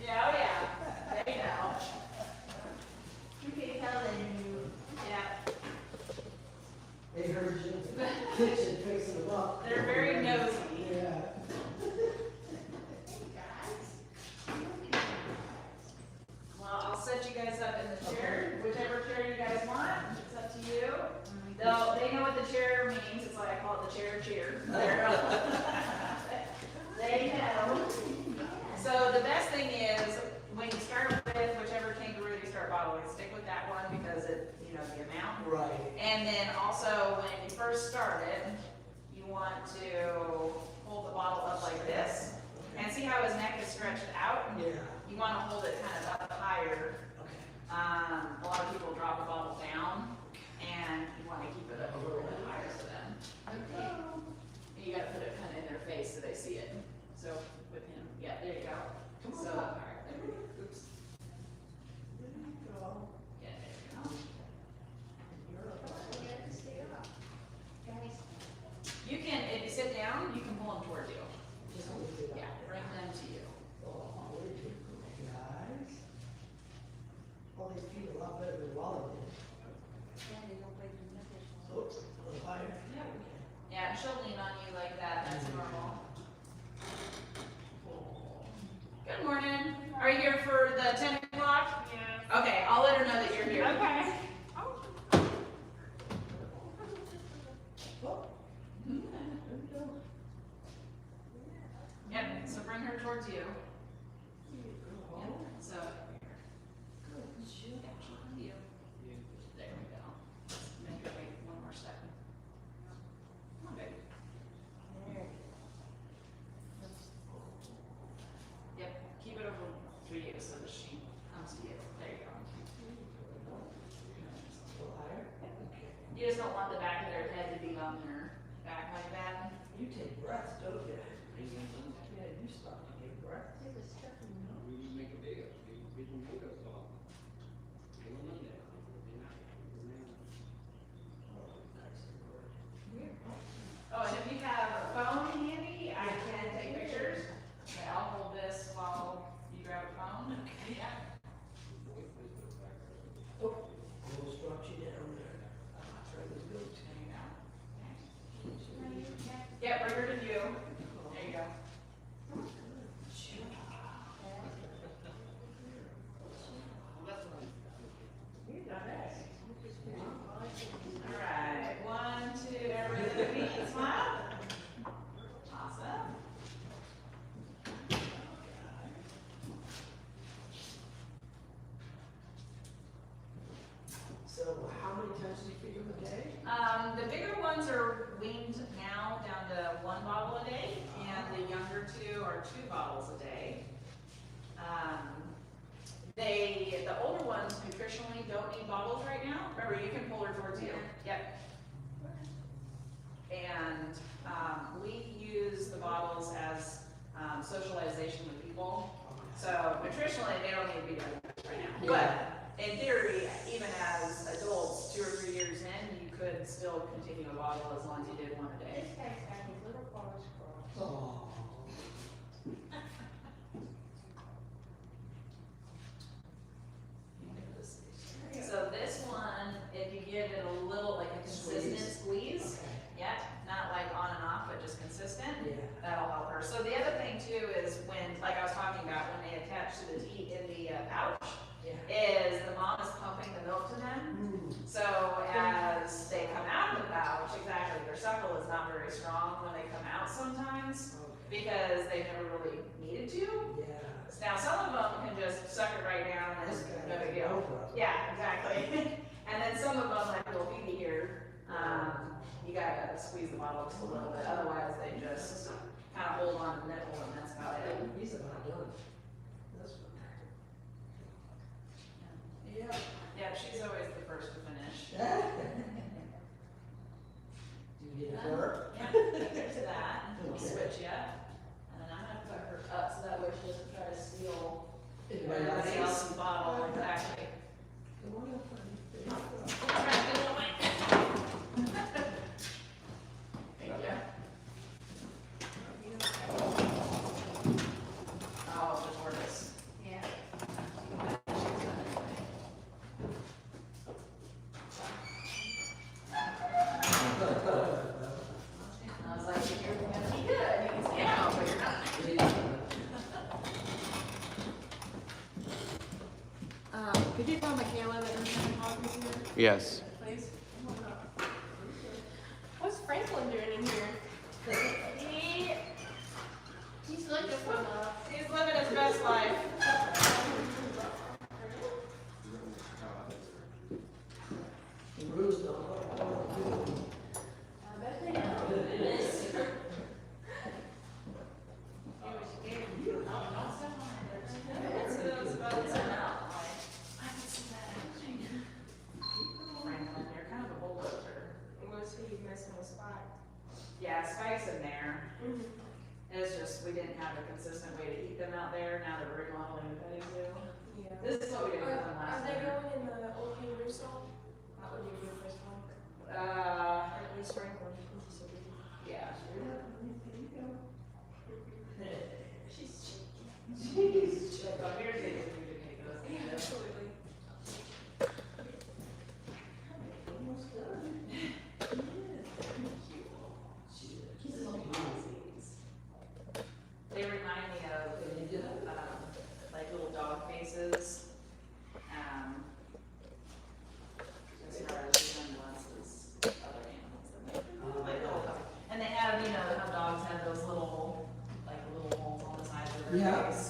D: Yeah, oh yeah, they know. You can tell they knew, yeah.
B: They heard you in the kitchen fixing them up.
C: They're very nosy.
B: Yeah.
C: Well, I'll set you guys up in the chair, whichever chair you guys want, it's up to you. They know what the chair means, it's why I call it the chair cheer. They know. So the best thing is, when you start with whichever kangaroo you start bottling, stick with that one because it, the amount.
B: Right.
C: And then also, when you first start it, you want to hold the bottle up like this. And see how his neck is stretched out?
B: Yeah.
C: You want to hold it kind of up higher.
B: Okay.
C: A lot of people drop the bottle down, and you want to keep it up a little bit higher for them. And you got to put it kind of in their face so they see it. So with him, yeah, there you go. So, all right, there we go. Oops. Yeah, there you go. You can, if you sit down, you can pull them toward you.
B: Just hold it up.
C: Yeah, bring them to you.
B: Oh, what did you do, guys? Oh, they feel a lot better than Wally did. Oops, a little higher.
C: Yeah, and she'll lean on you like that, that's normal. Good morning. Are you here for the 10 o'clock? Yeah. Okay, I'll let her know that you're here. Okay. Yep, so bring her towards you. Yep, so. You. There we go. Make her wait one more second. Come on, baby. Yep, keep it over for you so that she comes to you. There you go.
B: A little higher? Okay.
C: You just don't want the back of their head to be on their back like that.
B: You take breaths, don't you? Yeah, you stop to take breaths.
C: Oh, and if you have a phone handy, I can take pictures. Okay, I'll hold this while you grab a phone. Yeah.
B: Oh, almost dropped you down there. Try this goat.
C: There you go. Yeah, bring her to you. There you go. All right, 1, 2, everybody look at me, smile. Awesome.
B: So how many times do you feed them a day?
C: The bigger ones are weaned now down to 1 bottle a day, and the younger 2 are 2 bottles a day. The older ones nutritionally don't need bottles right now. Remember, you can pull her towards you. Yep. And we use the bottles as socialization with people. So nutritionally, they don't need to be doing this right now. But in theory, even as adults, 2 or 3 years in, you could still continue a bottle as long as you did 1 a day.
D: This guy's got his little paws crossed.
B: Oh.
C: This is attached to the pouch,
B: Yeah.
C: is the mom is pumping the milk to them. So as they come out of the pouch, exactly, their suckle is not very strong when they come out sometimes because they've never really needed to.
B: Yeah.
C: Now, some of them can just suck it right down and no big deal. Yeah, exactly. And then some of them, like little Phoebe here, you gotta squeeze the bottle just a little bit, otherwise they just kind of hold on to the nipple and that's about it.
B: He's about done. That's what. Yeah.
C: Yeah, she's always the first to finish.
B: Do you get her?
C: Yeah, get to that, we'll
B: Okay.
C: switch yet. And then I'm gonna put her up so that way she doesn't try to steal
B: Everybody
C: everybody
B: else.
C: else's bottle, exactly.
B: Come on up, honey. There you go.
C: Try to get a little mic. Thank you. Oh, the tortoise.
D: Yeah.
C: I was like, you're gonna be good, you can stay out, but you're not.
E: Could you tell Michaela that there's some coffee here,
A: Yes.
E: please? What's Franklin doing in here?
D: He's looking for love.
C: He's living his best life.
B: The rules don't look.
D: I bet they know this.
C: Franklin, you're kind of a bulldozer.
E: Was he missing a spot?
C: Yeah, Spike's in there. It's just, we didn't have a consistent way to keep them out there, now that we're remodeling the petting zoo.
E: Yeah.
C: This is what we did with them
E: Are
C: last
E: they
C: year.
E: going in the old Kangaroo stall? That would be your first one. Or
C: Uh,
E: at least Franklin, since he's so busy.
C: yeah.
E: She's
C: So here's the food to take those.
E: Yeah, absolutely.
B: Almost done.
C: They remind me of, like little dog faces. As far as resemblances of other animals that they, like little dog. And they have, you know, how dogs have those little, like little holes on the sides of their
B: Yeah.
C: face.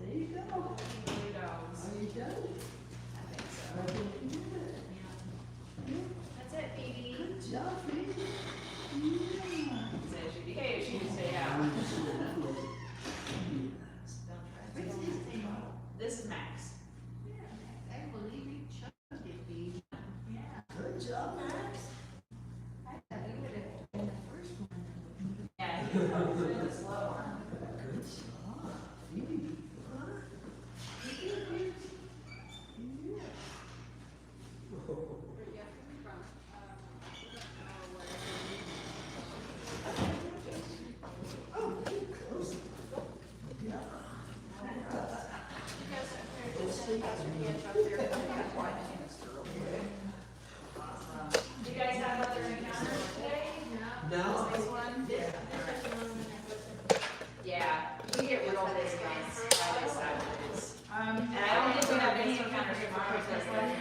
B: There you go.
C: Little dogs.
B: Are you done?
C: I think so.
B: I think you did it.
D: That's it, Phoebe.
B: Good job, Phoebe. Yeah.
C: So she behaves, she can stay out. Don't try to take them. This is Max.
D: I believe you chugged it, Phoebe. Yeah.
B: Good job, Max.
D: I thought you would have been the first one.
C: Yeah, he's probably the slow one.
B: Good job. Phoebe. Huh? Oh, too close. Yeah.
C: Do you guys have other encounters today?
B: No.
C: This one? Yeah, we get rid of this guys, Friday, Saturdays. And I don't think we have any encounters tomorrow because they're going to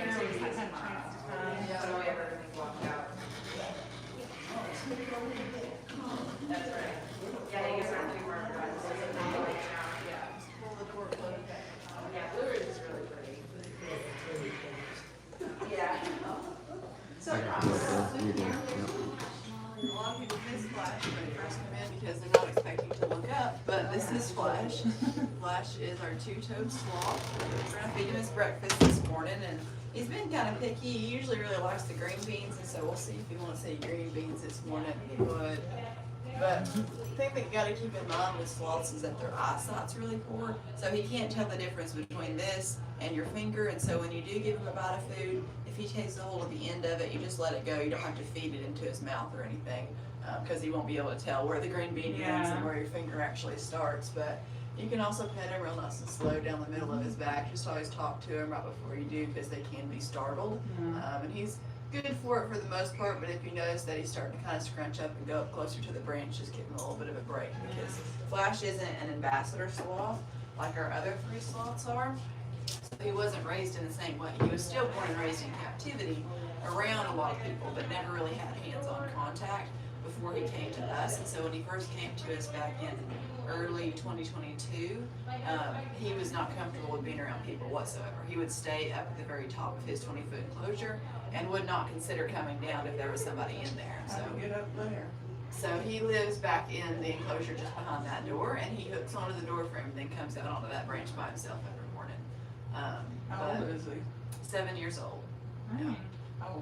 C: tomorrow. So we have everything blocked out. That's right. Yeah, you guys aren't too far from us. Yeah. Yeah, Blue Ridge is really pretty. Yeah. So,
F: A lot of people miss Flash when they first come in because they're not expecting to look up, but this is Flash. Flash is our two-toed sloth. We're gonna feed him his breakfast this morning, and he's been kind of picky. He usually really likes the green beans, and so we'll see if he wants to eat green beans this morning. He would. But the thing that you gotta keep in mind with sloths is that their eyesight's really poor, so he can't tell the difference between this and your finger, and so when you do give him a bite of food, if he takes a hold of the end of it, you just let it go. You don't have to feed it into his mouth or anything, because he won't be able to tell where the green bean ends and where your finger actually starts. But you can also pet him real nice and slow down the middle of his back. Just always talk to him right before you do, because they can be startled. And he's good for it for the most part, but if you notice that he's starting to kind of scrunch up and go up closer to the branch, just give him a little bit of a break, because Flash isn't an ambassador sloth. like our other 3 sloths are. So he wasn't raised in the same way. He was still born and raised in captivity around a lot of people, but never really had hands-on contact before he came to us. And so when he first came to us back in early 2022, he was not comfortable with being around people whatsoever. He would stay up at the very top of his 20-foot enclosure and would not consider coming down if there was somebody in there.
B: How to get up there?
F: So he lives back in the enclosure just behind that door, and he hooks onto the door frame and then comes out onto that branch by himself every morning.
B: How old is he?
F: 7 years old.
C: Mm.
B: How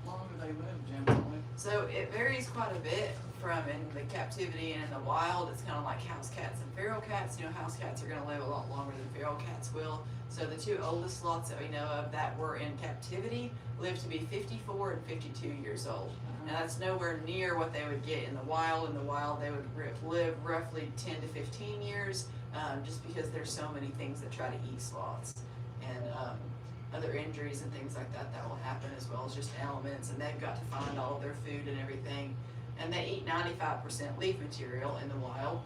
B: long do they live generally?
F: So it varies quite a bit from in the captivity and in the wild. It's kind of like house cats and feral cats. You know, house cats are going to live a lot longer than feral cats will. So the 2 oldest sloths that we know of that were in captivity lived to be 54 and 52 years old. Now that's nowhere near what they would get in the wild. In the wild, they would live roughly 10 to 15 years, just because there's so many things that try to eat sloths, and other injuries and things like that will happen, as well as just elements. And they've got to find all of their food and everything. And they eat 95% leaf material in the wild,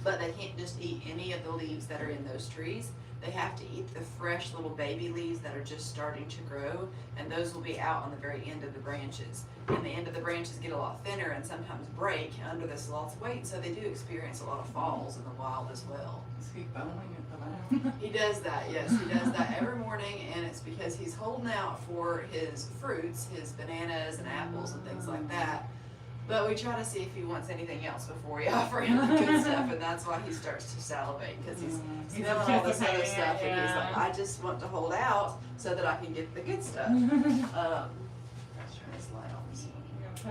F: but they can't just eat any of the leaves that are in those trees. They have to eat the fresh little baby leaves that are just starting to grow, and those will be out on the very end of the branches. And the end of the branches get a lot thinner and sometimes break under the sloth's weight, so they do experience a lot of falls in the wild as well.
B: Is he bowling at the back?
F: He does that, yes, he does that every morning, and it's because he's holding out for his fruits, his bananas and apples and things like that. But we try to see if he wants anything else before we offer him the good stuff, and that's why he starts to salivate, because he's smelling all this other stuff, and he's like, I just want to hold out so that I can get the good stuff. Let's turn this light on. So.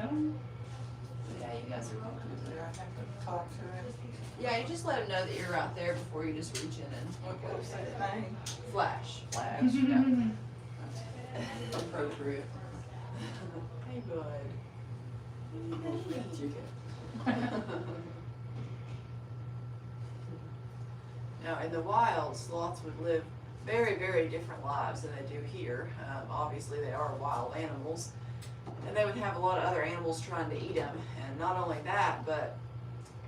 F: Yeah, you guys are welcome.
B: Do I have to talk to him?
F: Yeah, you just let him know that you're right there before you just reach in and
B: What's his name?
F: Flash, yeah. Appropriate. Hey, bud. Now, in the wild, sloths would live very, very different lives than they do here. Obviously, they are wild animals, and they would have a lot of other animals trying to eat them. And not only that, but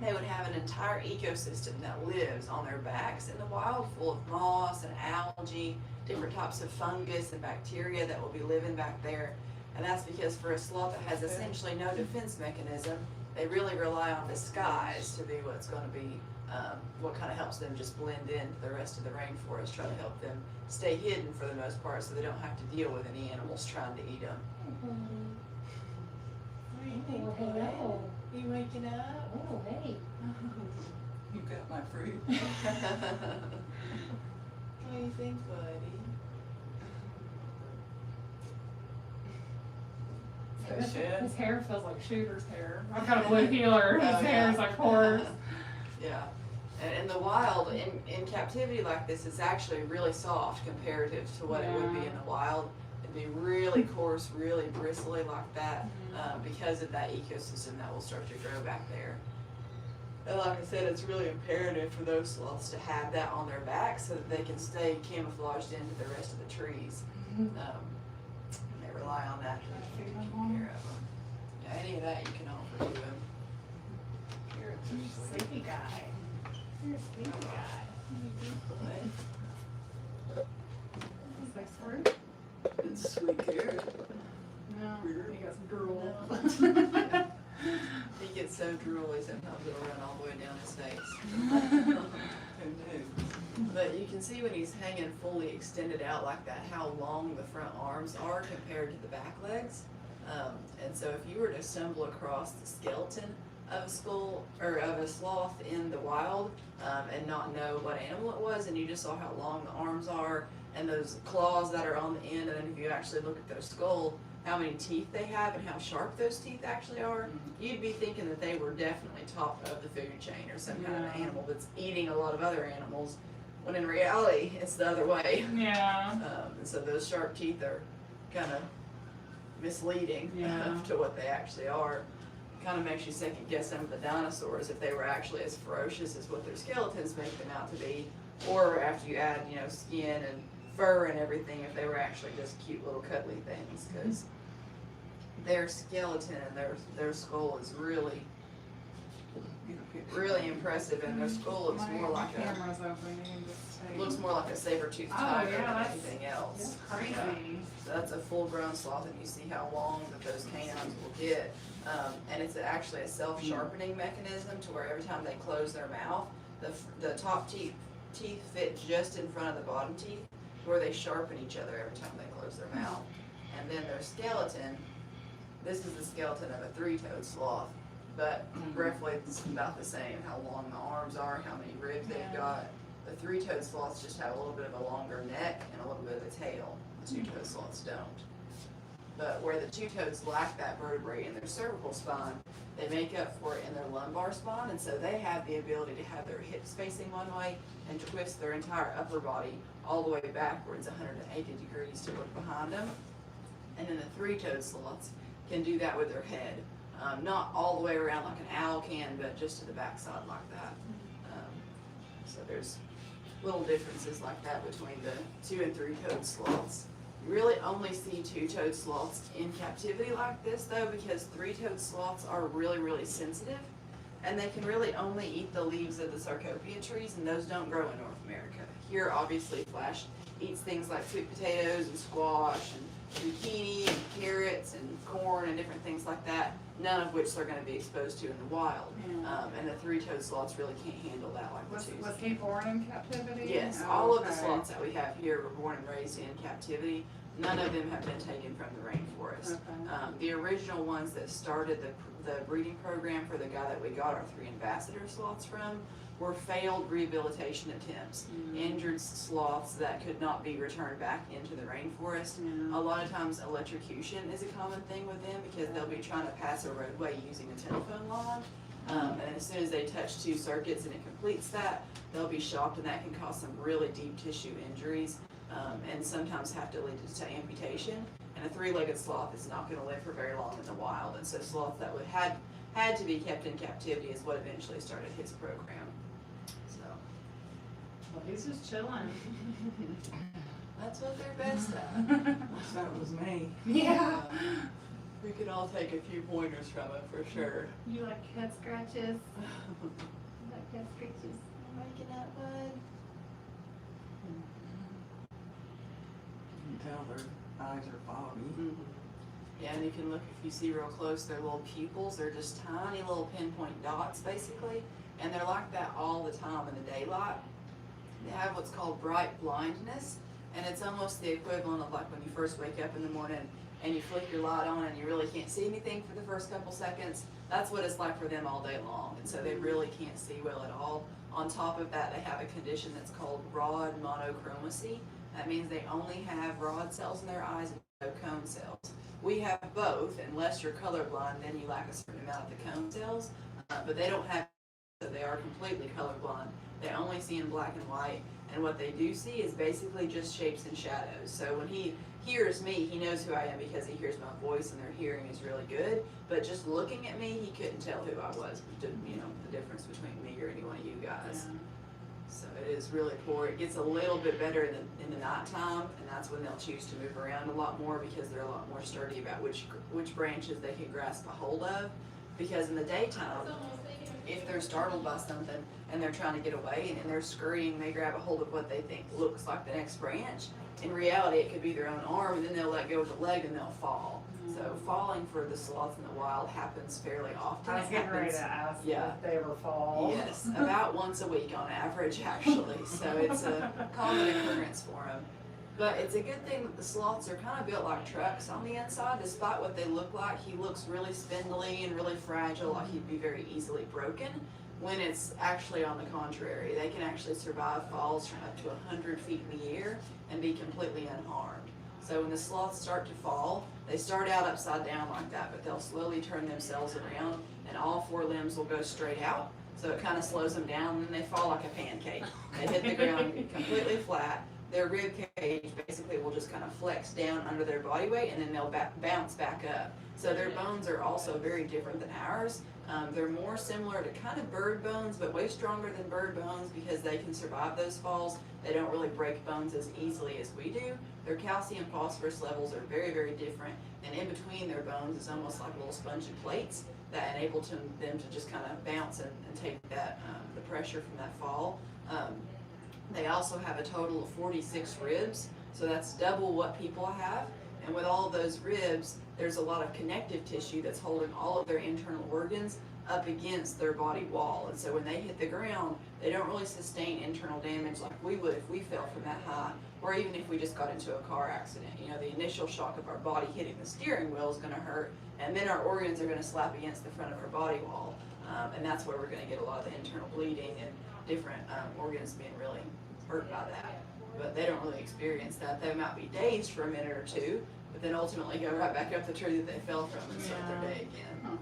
F: they would have an entire ecosystem that lives on their backs in the wild, full of moss and algae, different types of fungus and bacteria that will be living back there. And that's because for a sloth that has essentially no defense mechanism, they really rely on disguise to be what's going to be, what kind of helps them just blend into the rest of the rainforest, try to help them stay hidden for the most part so they don't have to deal with any animals trying to eat them.
D: What do you think, hello. You waking up?
E: Oh, hey.
B: You got my fruit.
F: What do you think, buddy?
C: His hair feels like Shooter's hair. I've got a blue healer. His hair is like horse.
F: Yeah. And in the wild, in captivity like this, it's actually really soft comparative to what it would be in the wild. It'd be really coarse, really bristly like that, because of that ecosystem that will start to grow back there. And like I said, it's really imperative for those sloths to have that on their back so that they can stay camouflaged into the rest of the trees. And they rely on that to take care of them. Yeah, any of that you can offer to them.
B: Carrots are sweet.
C: Sleepy guy. You're a sleepy guy. He's like fruit.
B: It's sweet carrot.
C: No, he got some drool.
F: He gets so drooly sometimes it'll run all the way down his face.
B: Who knew?
F: But you can see when he's hanging fully extended out like that, how long the front arms are compared to the back legs. And so if you were to stumble across the skeleton of a skull or of a sloth in the wild, and not know what animal it was, and you just saw how long the arms are and those claws that are on the end, and then if you actually look at their skull, how many teeth they have and how sharp those teeth actually are, you'd be thinking that they were definitely top of the food chain or some kind of animal that's eating a lot of other animals, when in reality it's the other way.
C: Yeah.
F: And so those sharp teeth are kind of misleading to what they actually are. It kind of makes you second guess some of the dinosaurs if they were actually as ferocious as what their skeletons make them out to be, or after you add, you know, skin and fur and everything, if they were actually just cute little cuddly things, because their skeleton and their skull is really really impressive, and their skull looks more like a,
G: Camera's open, you can just take.
F: looks more like a saber-toothed
G: Oh,
F: tiger
G: yeah,
F: than
G: that's-
F: anything else.
G: It's crazy.
F: So that's a full-grown sloth, and you see how long that those canines will get. And it's actually a self-sharpening mechanism to where every time they close their mouth, the top teeth fit just in front of the bottom teeth, where they sharpen each other every time they close their mouth. And then their skeleton, this is the skeleton of a three-toed sloth, but roughly it's about the same, how long the arms are, how many ribs they've got. The three-toed sloths just have a little bit of a longer neck and a little bit of a tail. The two-toed sloths don't. But where the two-toeds lack that vertebrae in their cervical spine, they make up for it in their lumbar spine, and so they have the ability to have their hips facing one way and twist their entire upper body all the way backwards 180 degrees to look behind them. And then the three-toed sloths can do that with their head. Not all the way around like an owl can, but just to the backside like that. So there's little differences like that between the two and three-toed sloths. You really only see two-toed sloths in captivity like this though, because three-toed sloths are really, really sensitive, and they can really only eat the leaves of the sarcopia trees, and those don't grow in North America. Here, obviously, Flash eats things like sweet potatoes and squash and zucchini and carrots and corn and different things like that, none of which they're going to be exposed to in the wild. And the three-toed sloths really can't handle that like the twos.
G: Was he born in captivity?
F: Yes,
G: Oh,
F: all of the
G: okay.
F: sloths that we have here were born and raised in captivity. None of them have been taken from the rainforest.
G: Okay.
F: The original ones that started the breeding program for the guy that we got our 3 ambassador sloths from were failed rehabilitation attempts. Injured sloths that could not be returned back into the rainforest. A lot of times electrocution is a common thing with them because they'll be trying to pass a roadway using a telephone line. And as soon as they touch 2 circuits and it completes that, they'll be shocked, and that can cause some really deep tissue injuries, and sometimes have to lead to amputation. And a 3-legged sloth is not going to live for very long in the wild, and so sloths that had to be kept in captivity is what eventually started his program. So
G: Well, he's just chilling.
F: that's what they're best at.
B: That was me.
G: Yeah.
F: We could all take a few pointers from it for sure.
D: You like head scratches? You like head scratches? Waking up, bud?
B: You can tell their eyes are foggy.
F: Yeah, and you can look, if you see real close, their little pupils, they're just tiny little pinpoint dots basically, and they're like that all the time in the daylight. They have what's called bright blindness, and it's almost the equivalent of like when you first wake up in the morning and you flick your light on and you really can't see anything for the first couple seconds. That's what it's like for them all day long, and so they really can't see well at all. On top of that, they have a condition that's called rod monochromacy. That means they only have rod cells in their eyes and no cone cells. We have both. Unless you're colorblind, then you lack a certain amount of the cone cells, but they don't have, so they are completely colorblind. They only see in black and white, and what they do see is basically just shapes and shadows. So when he hears me, he knows who I am because he hears my voice, and their hearing is really good, but just looking at me, he couldn't tell who I was, you know, the difference between me or any one of you guys. So it is really poor. It gets a little bit better in the nighttime, and that's when they'll choose to move around a lot more because they're a lot more sturdy about which branches they can grasp a hold of. Because in the daytime, if they're startled by something and they're trying to get away and they're scurrying, they grab a hold of what they think looks like the next branch. In reality, it could be their own arm, and then they'll let go of the leg and they'll fall. So falling for the sloths in the wild happens fairly often.
G: I was getting ready to ask
F: Yeah.
G: if they ever fall.
F: Yes, about once a week on average, actually. So it's a common occurrence for them. But it's a good thing that the sloths are kind of built like trucks on the inside. Despite what they look like, he looks really spindly and really fragile, like he'd be very easily broken. When it's actually on the contrary, they can actually survive falls from up to 100 feet in the air and be completely unharmed. So when the sloths start to fall, they start out upside down like that, but they'll slowly turn themselves around and all 4 limbs will go straight out. So it kind of slows them down, and then they fall like a pancake. They hit the ground completely flat. Their rib cage basically will just kind of flex down under their body weight, and then they'll bounce back up. So their bones are also very different than ours. They're more similar to kind of bird bones, but way stronger than bird bones because they can survive those falls. They don't really break bones as easily as we do. Their calcium phosphorus levels are very, very different, and in between their bones is almost like little spongy plates that enable them to just kind of bounce and take that the pressure from that fall. They also have a total of 46 ribs, so that's double what people have. And with all of those ribs, there's a lot of connective tissue that's holding all of their internal organs up against their body wall. And so when they hit the ground, they don't really sustain internal damage like we would if we fell from that high, or even if we just got into a car accident. You know, the initial shock of our body hitting the steering wheel is going to hurt, and then our organs are going to slap against the front of our body wall. And that's where we're going to get a lot of the internal bleeding and different organs being really hurt by that. But they don't really experience that. They might be dazed for a minute or two, but then ultimately go right back up the tree that they fell from and start their day again.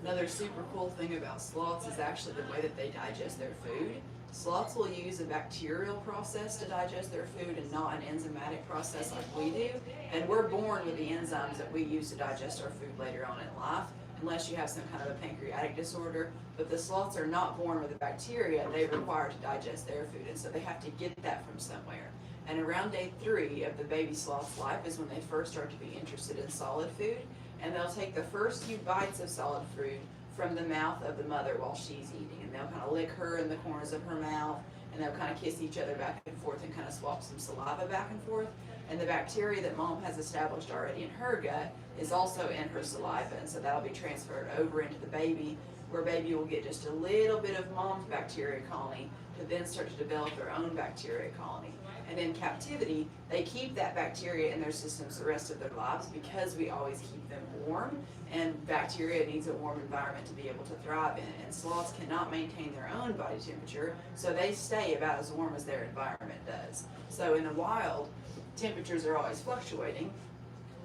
F: Another super cool thing about sloths is actually the way that they digest their food. Sloths will use a bacterial process to digest their food and not an enzymatic process like we do. And we're born with the enzymes that we use to digest our food later on in life, unless you have some kind of a pancreatic disorder. But the sloths are not born with the bacteria they require to digest their food, and so they have to get that from somewhere. And around day 3 of the baby sloth's life is when they first start to be interested in solid food, and they'll take the first few bites of solid food from the mouth of the mother while she's eating, and they'll kind of lick her in the corners of her mouth, and they'll kind of kiss each other back and forth and kind of swap some saliva back and forth. And the bacteria that mom has established already in her gut is also in her saliva, and so that'll be transferred over into the baby, where baby will get just a little bit of mom's bacteria colony to then start to develop their own bacteria colony. And in captivity, they keep that bacteria in their systems the rest of their lives because we always keep them warm, and bacteria needs a warm environment to be able to thrive in. And sloths cannot maintain their own body temperature, so they stay about as warm as their environment does. So in the wild, temperatures are always fluctuating,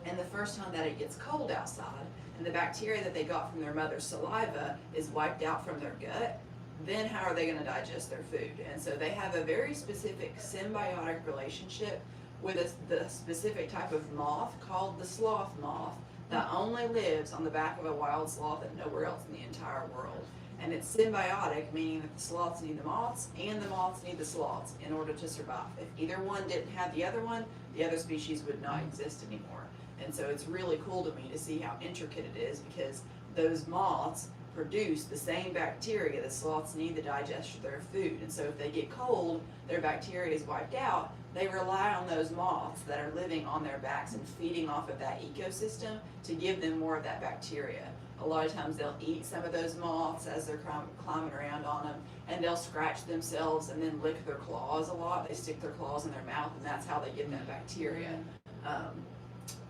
F: and the first time that it gets cold outside and the bacteria that they got from their mother's saliva is wiped out from their gut, then how are they going to digest their food? And so they have a very specific symbiotic relationship with the specific type of moth called the sloth moth that only lives on the back of a wild sloth and nowhere else in the entire world. And it's symbiotic, meaning that the sloths need the moths and the moths need the sloths in order to survive. If either one didn't have the other one, the other species would not exist anymore. And so it's really cool to me to see how intricate it is, because those moths produce the same bacteria the sloths need to digest their food. And so if they get cold, their bacteria is wiped out. They rely on those moths that are living on their backs and feeding off of that ecosystem to give them more of that bacteria. A lot of times they'll eat some of those moths as they're climbing around on them, and they'll scratch themselves and then lick their claws a lot. They stick their claws in their mouth, and that's how they get that bacteria.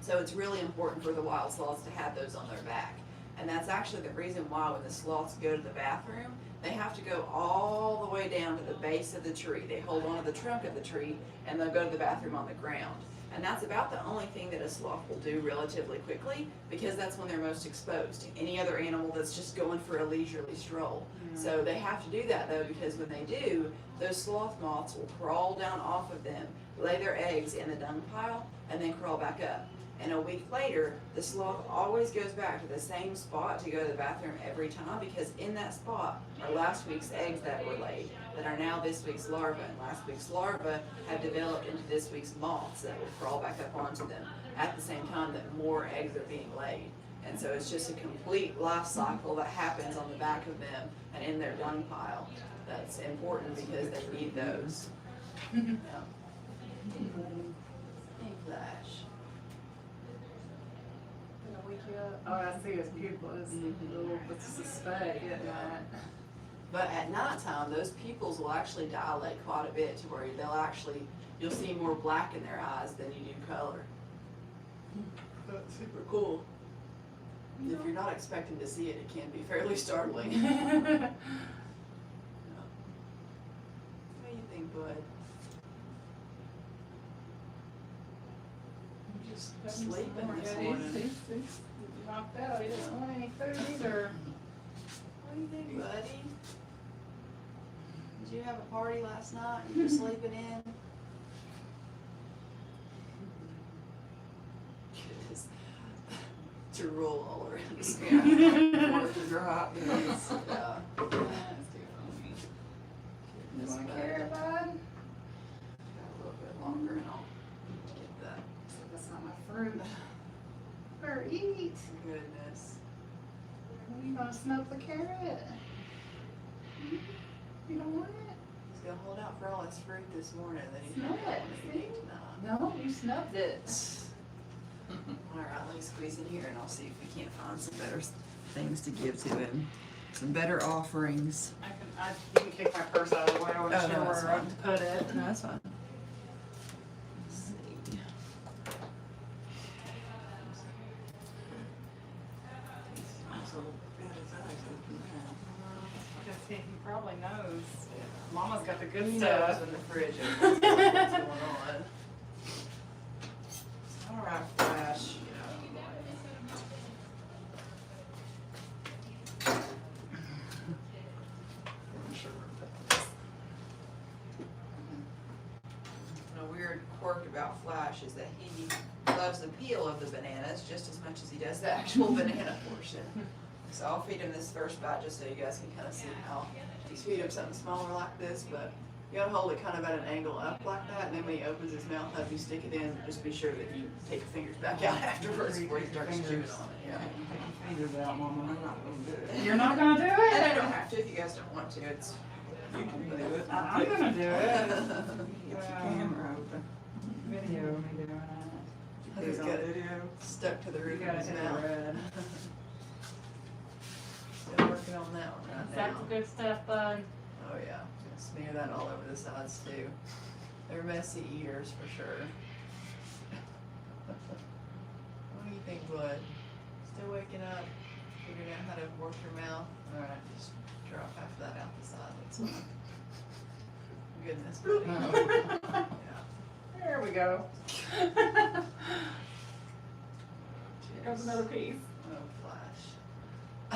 F: So it's really important for the wild sloths to have those on their back. And that's actually the reason why when the sloths go to the bathroom, they have to go all the way down to the base of the tree. They hold on to the trunk of the tree, and they'll go to the bathroom on the ground. And that's about the only thing that a sloth will do relatively quickly, because that's when they're most exposed to any other animal that's just going for a leisurely stroll. So they have to do that though, because when they do, those sloth moths will crawl down off of them, lay their eggs in the dung pile, and then crawl back up. And a week later, the sloth always goes back to the same spot to go to the bathroom every time, because in that spot are last week's eggs that were laid that are now this week's larvae. And last week's larvae have developed into this week's moths that will crawl back up onto them at the same time that more eggs are being laid. And so it's just a complete life cycle that happens on the back of them and in their dung pile. That's important because they need those. Yeah. Hey, Flash.
G: Gonna wake you up. Oh, I see his pupils. It's a spade, isn't it?
F: But at nighttime, those pupils will actually dilate quite a bit to where you'll see more black in their eyes than you do color. That's super cool. If you're not expecting to see it, it can be fairly startling. What do you think, bud? Just sleeping this morning.
G: He's knocked out. He doesn't want any food either.
F: What do you think, buddy? Did you have a party last night and you're sleeping in? Goodness. Drool all around his skin. More to drop. Yeah. this
G: Want a
F: bud.
G: carrot, bud?
F: Got a little bit longer and I'll get that.
G: So that's not my fruit. Or eat.
F: Goodness.
G: You gonna smoke the carrot? You don't want it?
F: He's gonna hold out for all his fruit this morning, then he's
G: Smell
F: not gonna
G: it,
F: want to eat it.
G: No, you snubbed it.
F: Alright, let me squeeze in here and I'll see if we can't find some better things to give to him. Some better offerings.
G: You can kick my purse out of the way. I wasn't
F: Oh, no,
G: sure
F: that's
G: where
F: fine.
G: to put it.
F: No, that's fine. Let's see.
G: Because he probably knows. Mama's got the good
F: He
G: stuff.
F: knows in the fridge what's going on. Alright, Flash. And a weird quirk about Flash is that he loves the peel of the bananas just as much as he does the actual banana portion. So I'll feed him this first bite just so you guys can kind of see how you feed him something smaller like this, but you gotta hold it kind of at an angle up like that, and then when he opens his mouth up, you stick it in, just be sure that you take your fingers back out afterwards before he starts chewing on it, yeah.
G: Fingers out, Mama. I'm not gonna do it. You're not gonna do it?
F: And I don't have to if you guys don't want to, it's, you can do it.
G: I'm gonna do it.
E: Get your camera open.
G: Video me doing it.
F: He's got it stuck to the
G: You
F: roof of
G: gotta
F: his
G: hit
F: mouth.
G: the red.
F: Still working on that one right
G: That's
F: now.
G: the good stuff, bud.
F: Oh yeah, gonna smear that all over the sides too. They're messy eaters for sure. What do you think, bud? Still waking up? Figuring out how to work your mouth? Alright, just drop half of that out the side, that's fine. Goodness, buddy. Yeah.
G: There we go. Here comes
F: Cheers.
G: another piece.
F: Oh, Flash.
G: I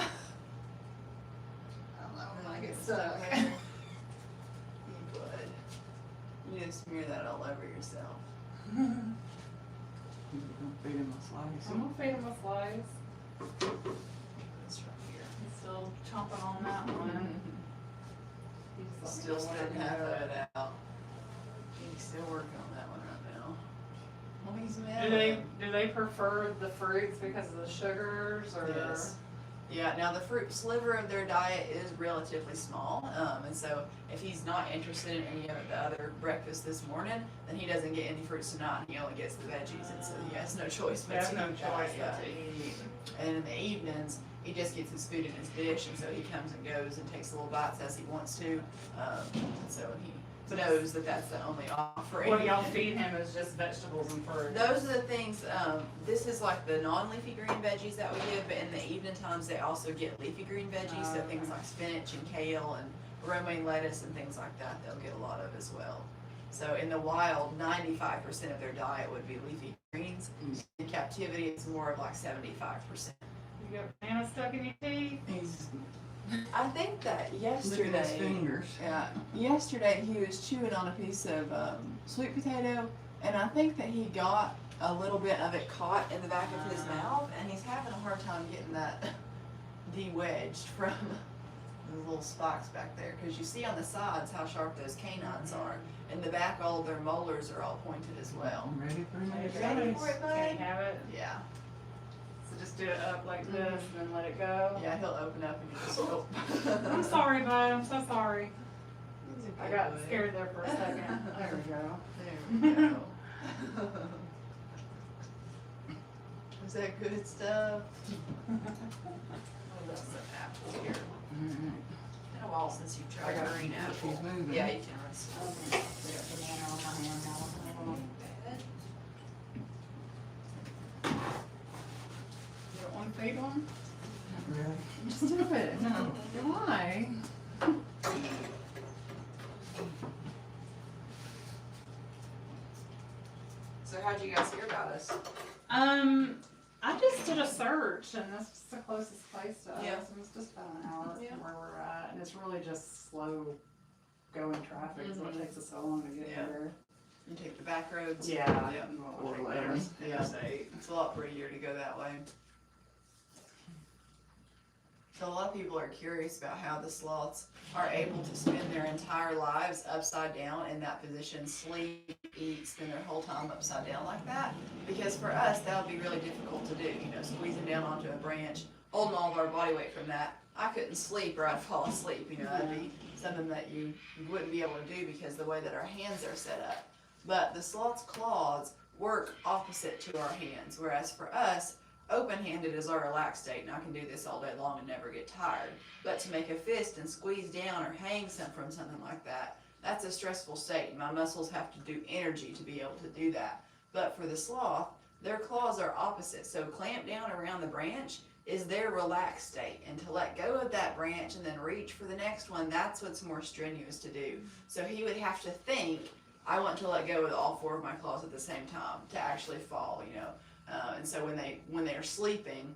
G: don't know,
F: Oh,
G: I get
F: it's
G: stuck.
F: okay. You would. You just smear that all over yourself.
E: I'm feed him a slice.
G: I'm gonna feed him a slice.
F: This right here.
G: He's still chomping on that one. He's
F: Still spitting half of it out. He's still working on that one right now. Well, he's mad.
G: Do they prefer the fruits because of the sugars or?
F: Yes. Yeah, now the fruit sliver of their diet is relatively small, and so if he's not interested in any of the other breakfast this morning, then he doesn't get any fruits tonight, he only gets the veggies, and so he has no choice
G: They
F: but
G: have
F: to
G: no
F: eat that,
G: choice
F: yeah.
G: but to eat.
F: And in the evenings, he just gets his food in his dish, and so he comes and goes and takes little bites as he wants to, and so he knows that that's the only offering.
G: What y'all feed him is just vegetables and fruit.
F: Those are the things, this is like the non-leafy green veggies that we give, but in the evening times, they also get leafy green veggies, so
G: Okay.
F: things like spinach and kale and romaine lettuce and things like that, they'll get a lot of as well. So in the wild, 95% of their diet would be leafy greens. In captivity, it's more of like 75%.
G: You got banana stuck in your teeth?
E: He's
F: I think that
E: licking his
F: yesterday,
E: fingers.
F: yeah, yesterday he was chewing on a piece of sweet potato, and I think that he got a little bit of it caught in the back of his mouth, and he's having a hard time getting that de-wedged from the little spikes back there. Because you see on the sides how sharp those canines are. In the back, all of their molars are all pointed as well.
E: I'm ready for
G: Ready
E: him.
G: for
F: Ready
G: it?
F: for it, bud?
G: Can you have it?
F: Yeah,
G: So just do it up like this and then let it go?
F: yeah, he'll open up and just go.
G: I'm sorry, bud, I'm so sorry.
F: He's a
G: I
F: good
G: got
F: boy.
G: scared there for a second. There we go.
F: There we go. Is that good stuff? Oh, that's some apples here.
E: Mm-hmm.
F: Been a while since you've
E: I
F: tried
E: got
F: green apple.
E: she's moving.
F: Yeah, you can. Let's-
G: Okay. I got banana on my hand now. You don't want to feed one?
E: Not really.
G: Just do it.
E: No.
G: Why?
F: So how'd you guys hear about us?
G: I just did a search and this is the closest place to us.
F: Yeah.
G: And it's just about an hour
F: Yeah.
G: from where we're at. And it's really just slow going traffic, so it takes us so long to get
F: Yeah.
G: here.
F: You take the back roads?
G: Yeah.
F: Yeah.
G: Or
E: Or
G: later.
E: Larry.
F: Yeah. It's a lot prettier to go that way. So a lot of people are curious about how the sloths are able to spend their entire lives upside down in that position, sleep, eat, spend their whole time upside down like that. Because for us, that would be really difficult to do, you know, squeezing down onto a branch, holding all of our body weight from that. I couldn't sleep or I'd fall asleep, you know, that'd be something that you wouldn't be able to do because the way that our hands are set up. But the sloth's claws work opposite to our hands, whereas for us, open-handed is our relaxed state, and I can do this all day long and never get tired. But to make a fist and squeeze down or hang from something like that, that's a stressful state. My muscles have to do energy to be able to do that. But for the sloth, their claws are opposite. So clamp down around the branch is their relaxed state. And to let go of that branch and then reach for the next one, that's what's more strenuous to do. So he would have to think, I want to let go with all 4 of my claws at the same time to actually fall, you know. And so when they're sleeping,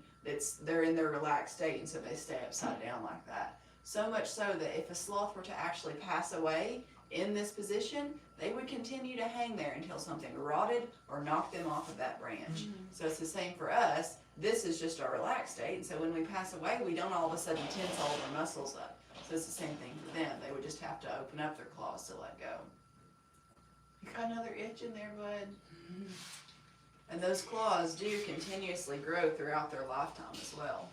F: they're in their relaxed state, and so they stay upside down like that. So much so that if a sloth were to actually pass away in this position, they would continue to hang there until something rotted or knocked them off of that branch. So it's the same for us. This is just our relaxed state, and so when we pass away, we don't all of a sudden tense all of our muscles up. So it's the same thing for them. They would just have to open up their claws to let go. You got another itch in there, bud? And those claws do continuously grow throughout their lifetime as well.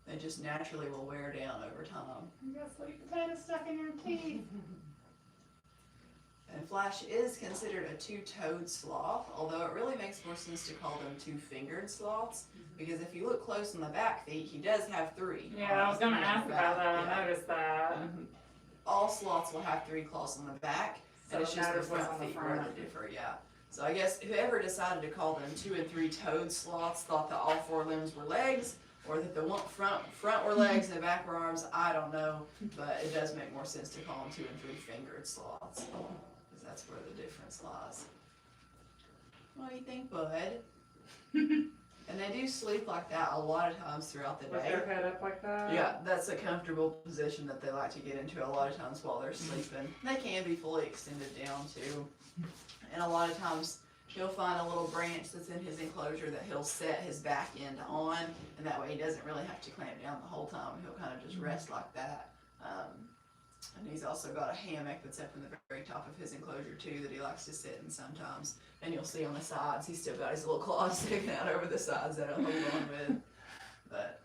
F: They just naturally will wear down over time.
G: You got sweet potato stuck in your teeth.
F: And Flash is considered a 2-toed sloth, although it really makes more sense to call them 2-fingered sloths, because if you look close on the back feet, he does have 3.
G: Yeah, I was gonna ask about that.
F: Yeah.
G: I noticed that.
F: All sloths will have 3 claws on the back,
G: So
F: and it's
G: it
F: just the
G: matters what's
F: front
G: on the
F: feet where
G: front.
F: they differ, yeah. So I guess whoever decided to call them 2- and 3-toed sloths thought that all 4 limbs were legs, or that the front were legs and the back were arms. I don't know, but it does make more sense to call them 2- and 3-fingered sloths, because that's where the difference lies. What do you think, bud? And they do sleep like that a lot of times throughout the
G: With
F: day.
G: their head up like that.
F: Yeah, that's a comfortable position that they like to get into a lot of times while they're sleeping. They can be fully extended down too. And a lot of times he'll find a little branch that's in his enclosure that he'll set his back end on, and that way he doesn't really have to clamp down the whole time. He'll kind of just rest like that. And he's also got a hammock that's up in the very top of his enclosure too that he likes to sit in sometimes. And you'll see on the sides, he's still got his little claws sticking out over the sides that he'll hold on with. But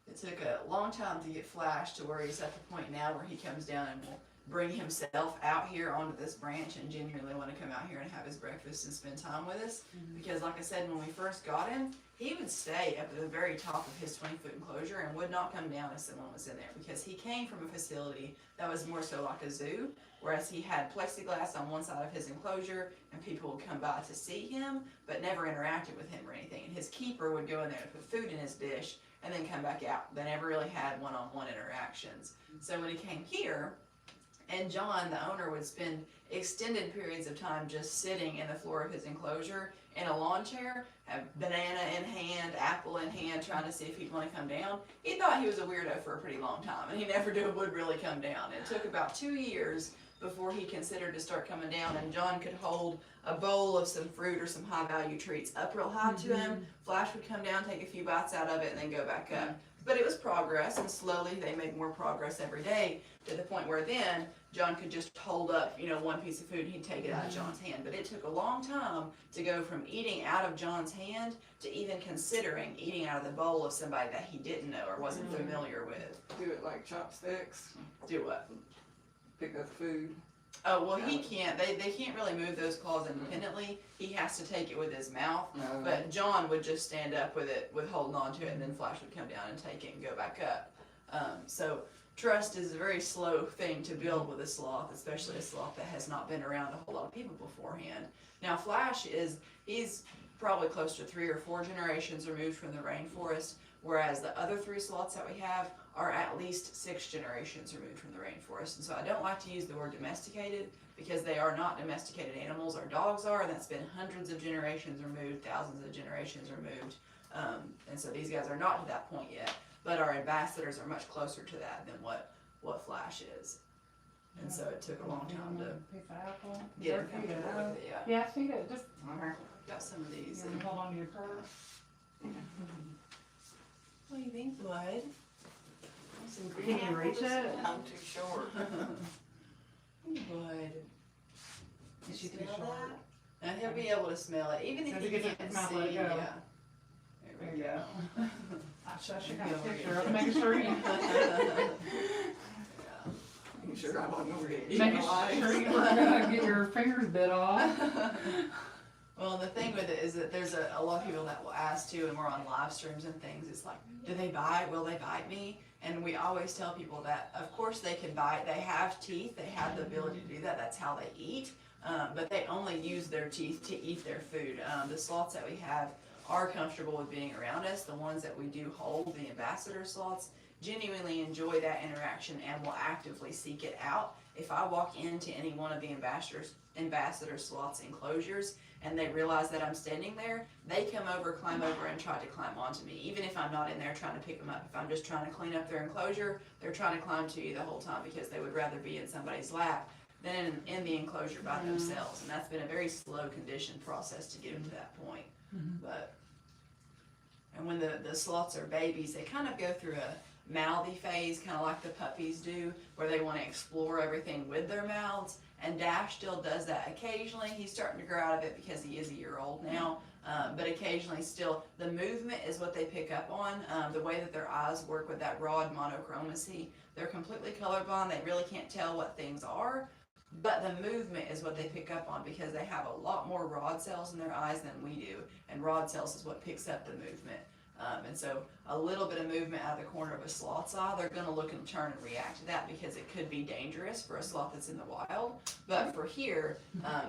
F: it took a long time to get Flash to where he's at the point now where he comes down and will bring himself out here onto this branch and genuinely want to come out here and have his breakfast and spend time with us. Because like I said, when we first got him, he would stay up at the very top of his 20-foot enclosure and would not come down if someone was in there, because he came from a facility that was more so like a zoo, whereas he had plexiglass on one side of his enclosure and people would come by to see him but never interacted with him or anything. And his keeper would go in there and put food in his dish and then come back out. They never really had one-on-one interactions. So when he came here, and John, the owner, would spend extended periods of time just sitting in the floor of his enclosure in a lawn chair, have banana in hand, apple in hand, trying to see if he'd want to come down. He thought he was a weirdo for a pretty long time, and he never would really come down. It took about 2 years before he considered to start coming down, and John could hold a bowl of some fruit or some high-value treats up real high to him. Flash would come down, take a few bites out of it, and then go back up. But it was progress, and slowly they made more progress every day, to the point where then John could just hold up, one piece of food and he'd take it out of John's hand. But it took a long time to go from eating out of John's hand to even considering eating out of the bowl of somebody that he didn't know or wasn't familiar with.
H: Do it like chopsticks,
F: Do what?
H: pick up food.
F: Oh, well, he can't. They can't really move those claws independently. He has to take it with his mouth.
H: No.
F: But John would just stand up with it, with holding on to it, and then Flash would come down and take it and go back up. So trust is a very slow thing to build with a sloth, especially a sloth that has not been around a whole lot of people beforehand. Now Flash he's probably close to 3 or 4 generations removed from the rainforest, whereas the other 3 sloths that we have are at least 6 generations removed from the rainforest. And so I don't like to use the word domesticated, because they are not domesticated animals. Our dogs are, and that's been hundreds of generations removed, thousands of generations removed. And so these guys are not to that point yet, but our ambassadors are much closer to that than what Flash is. And so it took a long time to
G: Piece of apple.
F: get
G: Or
F: him
G: feed it.
F: comfortable with it, yeah.
G: Yeah, feed it. Just
F: Got some of these.
G: hold on to your purse.
F: What do you think, Blood? Some
G: Can
F: green
G: you
F: apple
G: reach
F: to
G: it?
F: smell?
H: I'm too short.
F: Blood.
G: Is she too
F: Smell
G: short?
F: that? And he'll be able to smell it, even
G: So
F: if
G: if
F: he
G: he gets
F: can't
G: it from mouth, let it
F: see.
G: go.
F: Yeah.
G: There you go. I should have a
F: Go
G: picture
F: ahead.
G: of it, making sure you,
H: You sure I wasn't gonna get eaten
G: making
H: alive?
G: sure you weren't gonna get your fingers bit off.
F: Well, the thing with it is that there's a lot of people that will ask too, and we're on live streams and things. It's like, do they bite? Will they bite me? And we always tell people that, of course, they can bite. They have teeth. They have the ability to do that. That's how they eat. But they only use their teeth to eat their food. The sloths that we have are comfortable with being around us. The ones that we do hold, the ambassador sloths, genuinely enjoy that interaction and will actively seek it out. If I walk into any one of the ambassador sloths enclosures and they realize that I'm standing there, they come over, climb over, and try to climb onto me. Even if I'm not in there trying to pick them up, if I'm just trying to clean up their enclosure, they're trying to climb to you the whole time because they would rather be in somebody's lap than in the enclosure by themselves. And that's been a very slow conditioned process to get them to that point. And when the sloths are babies, they kind of go through a mouthy phase, kind of like the puppies do, where they want to explore everything with their mouths. And Dash still does that occasionally. He's starting to grow out of it because he is a year old now. But occasionally still, the movement is what they pick up on. The way that their eyes work with that rod monochromacy. They're completely colorblind. They really can't tell what things are. But the movement is what they pick up on because they have a lot more rod cells in their eyes than we do. And rod cells is what picks up the movement. And so a little bit of movement out of the corner of a sloth's eye, they're going to look and turn and react to that because it could be dangerous for a sloth that's in the wild. But for here,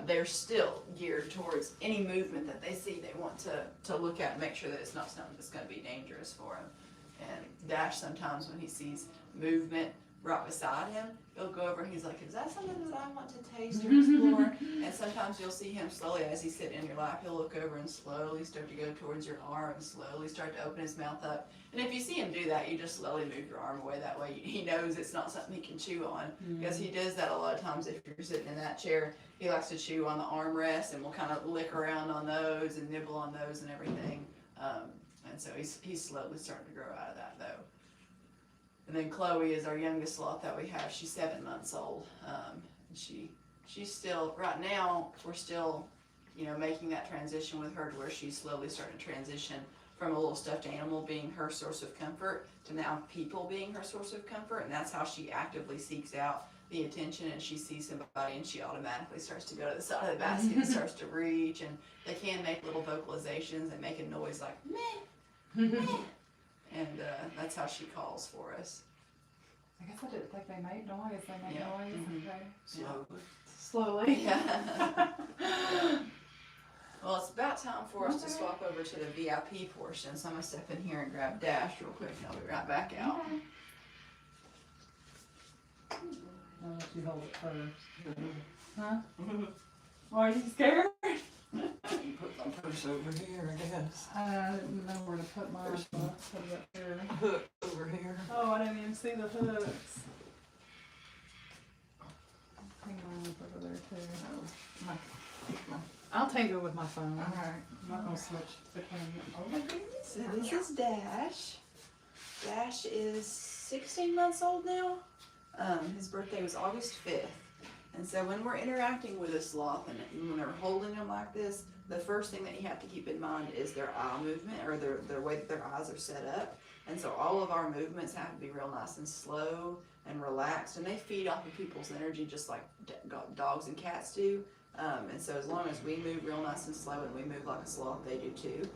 F: they're still geared towards any movement that they see. They want to look at and make sure that it's not something that's going to be dangerous for them. And Dash, sometimes when he sees movement right beside him, he'll go over and he's like, is that something that I want to taste or explore? And sometimes you'll see him slowly as he's sitting in your lap, he'll look over and slowly start to go towards your arm and slowly start to open his mouth up. And if you see him do that, you just slowly move your arm away. That way he knows it's not something he can chew on. Because he does that a lot of times if you're sitting in that chair. He likes to chew on the armrests and will kind of lick around on those and nibble on those and everything. And so he's slowly starting to grow out of that though. And then Chloe is our youngest sloth that we have. She's 7 months old. She's still, right now, we're still, making that transition with her to where she's slowly starting to transition from a little stuffed animal being her source of comfort to now people being her source of comfort. And that's how she actively seeks out the attention, and she sees somebody and she automatically starts to go to the side of the basket and starts to reach. And they can make little vocalizations and make a noise like, meh, meh. And that's how she calls for us.
G: I guess I didn't think they make noise. They make
F: Yeah.
G: noise. Okay.
F: Slowly.
G: Slowly.
F: Yeah. Well, it's about time for us to swap over to the VIP portion, so I'm gonna step in here and grab Dash real quick and I'll be right back out.
G: I'll let you hold it first. Huh? Why are you scared?
H: Put my purse over here, I guess.
G: I didn't know where to put mine.
H: There's
G: So I put it up here.
H: Hook over here.
G: Oh, I didn't even see the hooks. Hang on, over there too. I'll take it with my phone.
H: Alright.
G: I'm not gonna switch between. Oh my goodness.
F: So this is Dash. Dash is 16 months old now. His birthday was August 5th. And so when we're interacting with a sloth and when they're holding them like this, the first thing that you have to keep in mind is their eye movement or their way that their eyes are set up. And so all of our movements have to be real nice and slow and relaxed. And they feed off of people's energy just like dogs and cats do. And so as long as we move real nice and slow and we move like a sloth, they do too.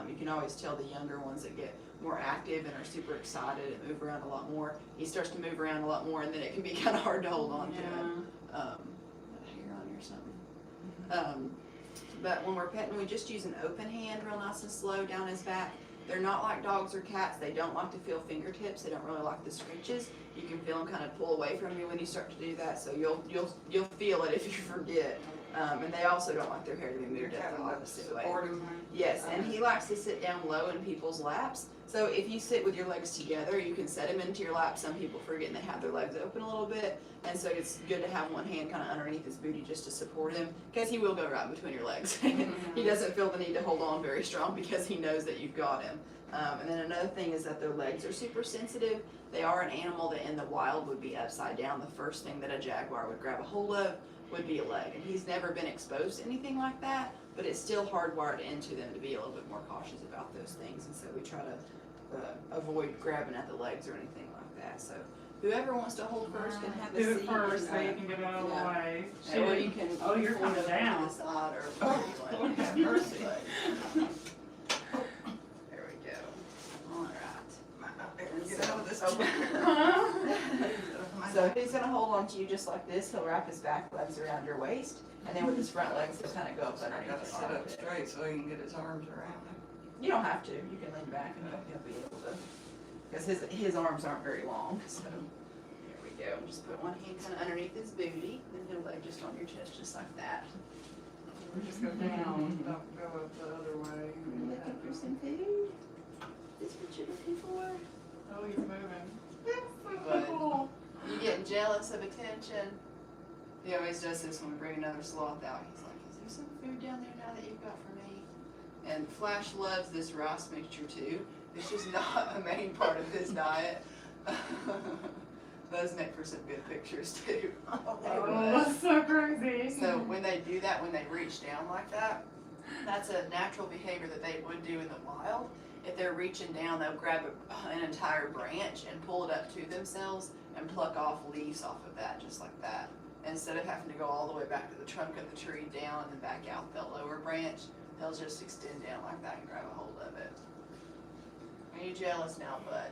F: You can always tell the younger ones that get more active and are super excited and move around a lot more. He starts to move around a lot more and then it can be kind of hard to hold on to him. Hair on you or something. But when we're petting, we just use an open hand real nice and slow down his back. They're not like dogs or cats. They don't like to feel fingertips. They don't really like the scritches. You can feel them kind of pull away from you when you start to do that. So you'll feel it if you forget. And they also don't like their hair to be moved up the opposite way. Yes, and he likes to sit down low in people's laps. So if you sit with your legs together, you can set him into your lap. Some people forget and they have their legs open a little bit. And so it's good to have one hand kind of underneath his booty just to support him, because he will go right between your legs. He doesn't feel the need to hold on very strong because he knows that you've got him. And then another thing is that their legs are super sensitive. They are an animal that in the wild would be upside down. The first thing that a jaguar would grab a hold of would be a leg. And he's never been exposed to anything like that, but it's still hardwired into them to be a little bit more cautious about those things. And so we try to avoid grabbing at the legs or anything like that. So whoever wants to hold first can have a
G: Do
F: seat.
G: it first so
F: and,
G: you can get it out of the
F: yeah.
G: way.
F: Or you can
G: Oh, you're
F: pull it
G: coming
F: over
G: down.
F: to the side or whatever you want.
H: Have mercy.
F: There we go. All right.
H: Get out of this.
F: So he's gonna hold on to you just like this. He'll wrap his back legs around your waist, and then with his front legs, he'll kind of go up
H: I
F: underneath
H: gotta
F: your
H: sit up
F: armpit.
H: straight so he can get his arms around me.
F: You don't have to. You can lean back and he'll be able to, because his arms aren't very long. So there we go. Just put one hand kind of underneath his booty, and he'll lay just on your chest, just like that.
G: Just go down, don't go up the other way.
F: Looking for some food? Is what you're looking for?
G: Oh, he's moving.
F: But you getting jealous of attention? He always does this when we bring another sloth out. He's like, is there some food down there now that you've got for me? And Flash loves this rice mixture too. It's just not a main part of his diet. Those make for some good pictures too.
G: Oh, that's so crazy.
F: So when they do that, when they reach down like that, that's a natural behavior that they would do in the wild. If they're reaching down, they'll grab an entire branch and pull it up to themselves and pluck off leaves off of that, just like that. Instead of having to go all the way back to the trunk of the tree, down and then back out the lower branch, they'll just extend down like that and grab a hold of it. Are you jealous now, bud?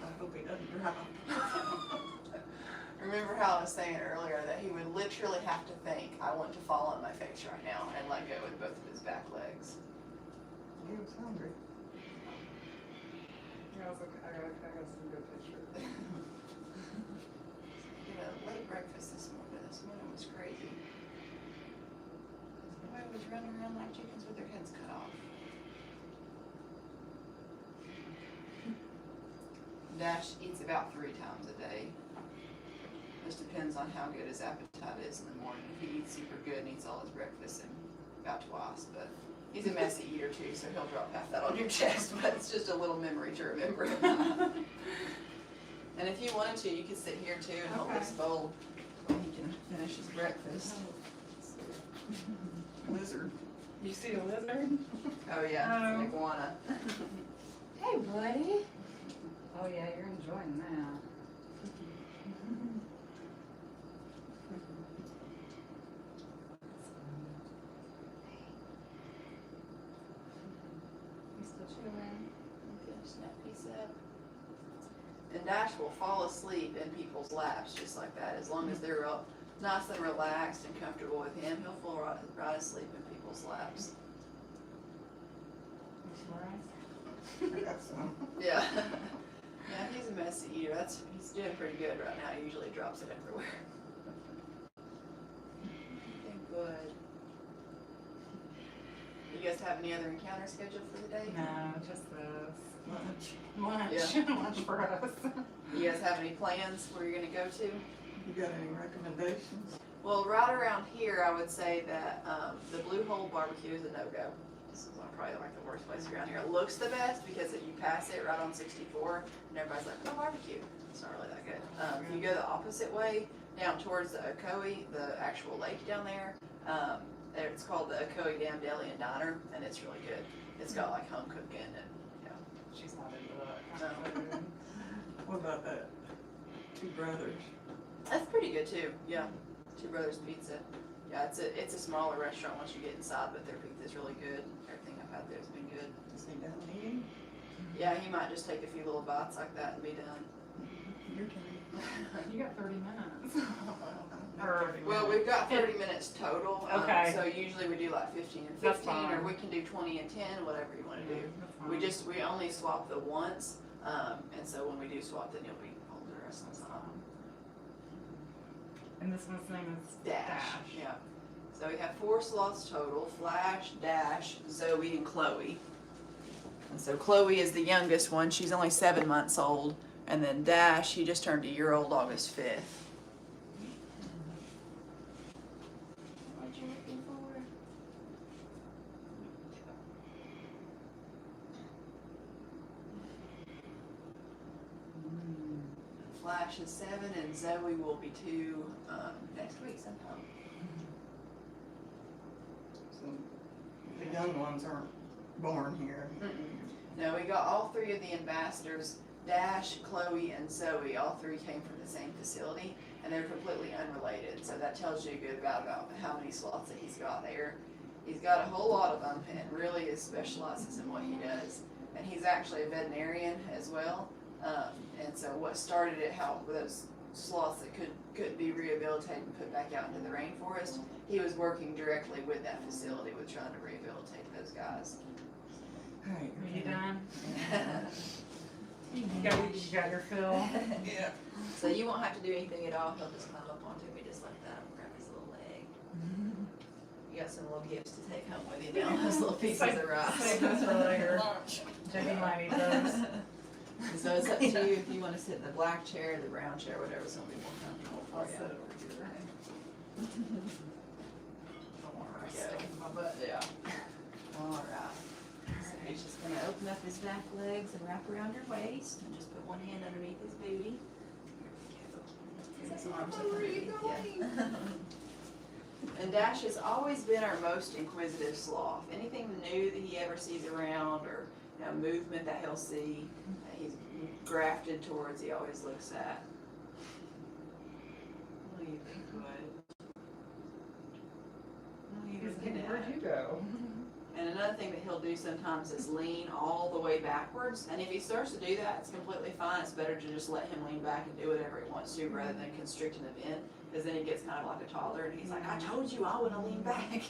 H: I hope he doesn't drop.
F: Remember how I was saying earlier that he would literally have to think, I want to fall on my face right now, and let go with both of his back legs.
H: He was hungry.
G: Yeah, I was like, I got some good pictures.
F: You know, late breakfast this morning. This morning was crazy. Everybody was running around like chickens with their heads cut off. Dash eats about 3 times a day. Just depends on how good his appetite is in the morning. If he eats super good and eats all his breakfast and about twice, but he's a messy eater too, so he'll drop half that on your chest, but it's just a little memory to remember. And if you wanted to, you could sit here too and hold this bowl and he can finish his breakfast.
H: Lizard.
G: You see a lizard?
F: Oh yeah, it's an iguana.
C: Hey, buddy. Oh yeah, you're enjoying that. You still chewing?
F: Finish that piece up. And Dash will fall asleep in people's laps just like that. As long as they're nice and relaxed and comfortable with him, he'll fall right asleep in people's laps.
H: I got some.
F: Yeah. Yeah, he's a messy eater. He's doing pretty good right now. He usually drops it everywhere. Okay, good. You guys have any other encounters scheduled for the day?
G: No, just this.
H: Lunch.
G: Lunch. Lunch for us.
F: You guys have any plans where you're gonna go to?
H: You got any recommendations?
F: Well, right around here, I would say that the Blue Hole Barbecue is a no-go. This is probably like the worst place around here. It looks the best because you pass it right on 64, and everybody's like, oh, barbecue. It's not really that good. You go the opposite way, down towards the Ocoee, the actual lake down there. It's called the Ocoee Dam Deli and Diner, and it's really good. It's got like home cooking and,
G: She's not into that.
F: No.
H: What about that? Two Brothers.
F: That's pretty good too, yeah. Two Brothers Pizza. Yeah, it's a smaller restaurant once you get inside, but their pizza's really good. Everything I've had there has been good.
H: Is he done eating?
F: Yeah, he might just take a few little bites like that and be done.
H: Your turn.
G: You got 30 minutes. Or,
F: Well, we've got 30 minutes total.
G: Okay.
F: So usually we do like 15 and
G: That's
F: 15, or
G: fine.
F: we can do 20 and 10, whatever you want to do.
G: That's fine.
F: We only swap the once, and so when we do swap, then you'll be holding the rest of the time.
G: And this one's name is
F: Dash. Yeah. So we have 4 sloths total, Flash, Dash, Zoe, and Chloe. And so Chloe is the youngest one, she's only 7 months old. And then Dash, he just turned a year old August 5th.
D: What you looking for?
F: Flash is 7 and Zoe will be 2 next week sometime.
B: So the young ones aren't born here.
F: No, we got all 3 of the ambassadors, Dash, Chloe, and Zoe. All 3 came from the same facility, and they're completely unrelated. So that tells you good about how many sloths that he's got there. He's got a whole lot of them, and really is specializes in what he does. And he's actually a veterinarian as well. And so what started it, how those sloths that couldn't be rehabilitated and put back out into the rainforest, he was working directly with that facility with trying to rehabilitate those guys.
B: Hey,
G: Are you done? You got your fill?
B: yeah.
F: So you won't have to do anything at all, he'll just climb up onto me just like that and grab his little leg. You got some little gifts to take home with you now, those little pieces of rock.
G: Save those for later. Jimmy might eat those.
F: So it's up to you if you wanna sit in the black chair, the brown chair, whatever's gonna be more comfortable
G: I'll
F: for
G: sit
F: you.
G: over here.
F: Don't want her to go.
G: My butt.
F: Yeah. Alright. So he's just gonna open up his back legs and wrap around your waist and just put one hand underneath his booty. His arms up underneath you. And Dash has always been our most inquisitive sloth. Anything new that he ever sees around or movement that he'll see, that he's grafted towards, he always looks at. What do you think, Bud? What are you looking at?
G: Where'd you go?
F: And another thing that he'll do sometimes is lean all the way backwards. And if he starts to do that, it's completely fine. It's better to just let him lean back and do whatever he wants to rather than constricting him in. Because then he gets kind of like a toddler and he's like, I told you I want to lean back.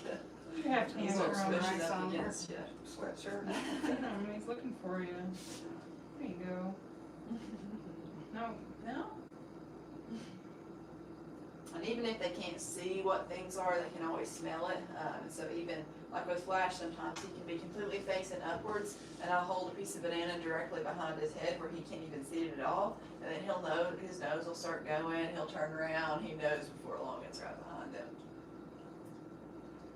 G: You have to
F: He
G: answer
F: starts
G: on the
F: pushing
G: right
F: up
G: side.
F: against you.
G: Sweatshirt. He's looking for you. There you go. No.
F: No? And even if they can't see what things are, they can always smell it. So even like with Flash, sometimes he can be completely facing upwards, and I'll hold a piece of banana directly behind his head where he can't even see it at all. And then he'll know, his nose will start going, he'll turn around, he knows before long it's right behind him.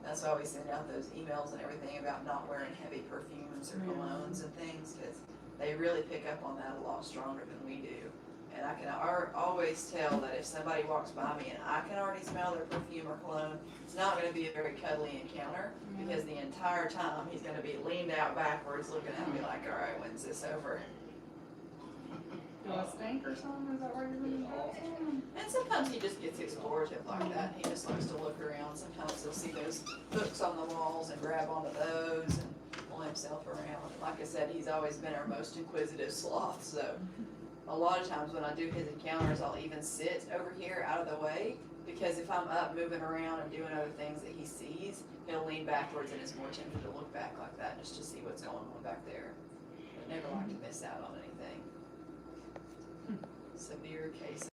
F: That's why we send out those emails and everything about not wearing heavy perfumes or colognes and things, because they really pick up on that a lot stronger than we do. And I can always tell that if somebody walks by me and I can already smell their perfume or cologne, it's not going to be a very cuddly encounter, because the entire time he's going to be leaned out backwards looking at me like, all right, when's this over?
G: Do I stink or something? Is that where you're going to go?
F: And sometimes he just gets explorative like that. He just likes to look around. Sometimes he'll see those hooks on the walls and grab onto those and pull himself around. And like I said, he's always been our most inquisitive sloth, so a lot of times when I do his encounters, I'll even sit over here out of the way, because if I'm up moving around and doing other things that he sees, he'll lean backwards and is more tempted to look back like that just to see what's going on back there. But never like to miss out on anything. Severe case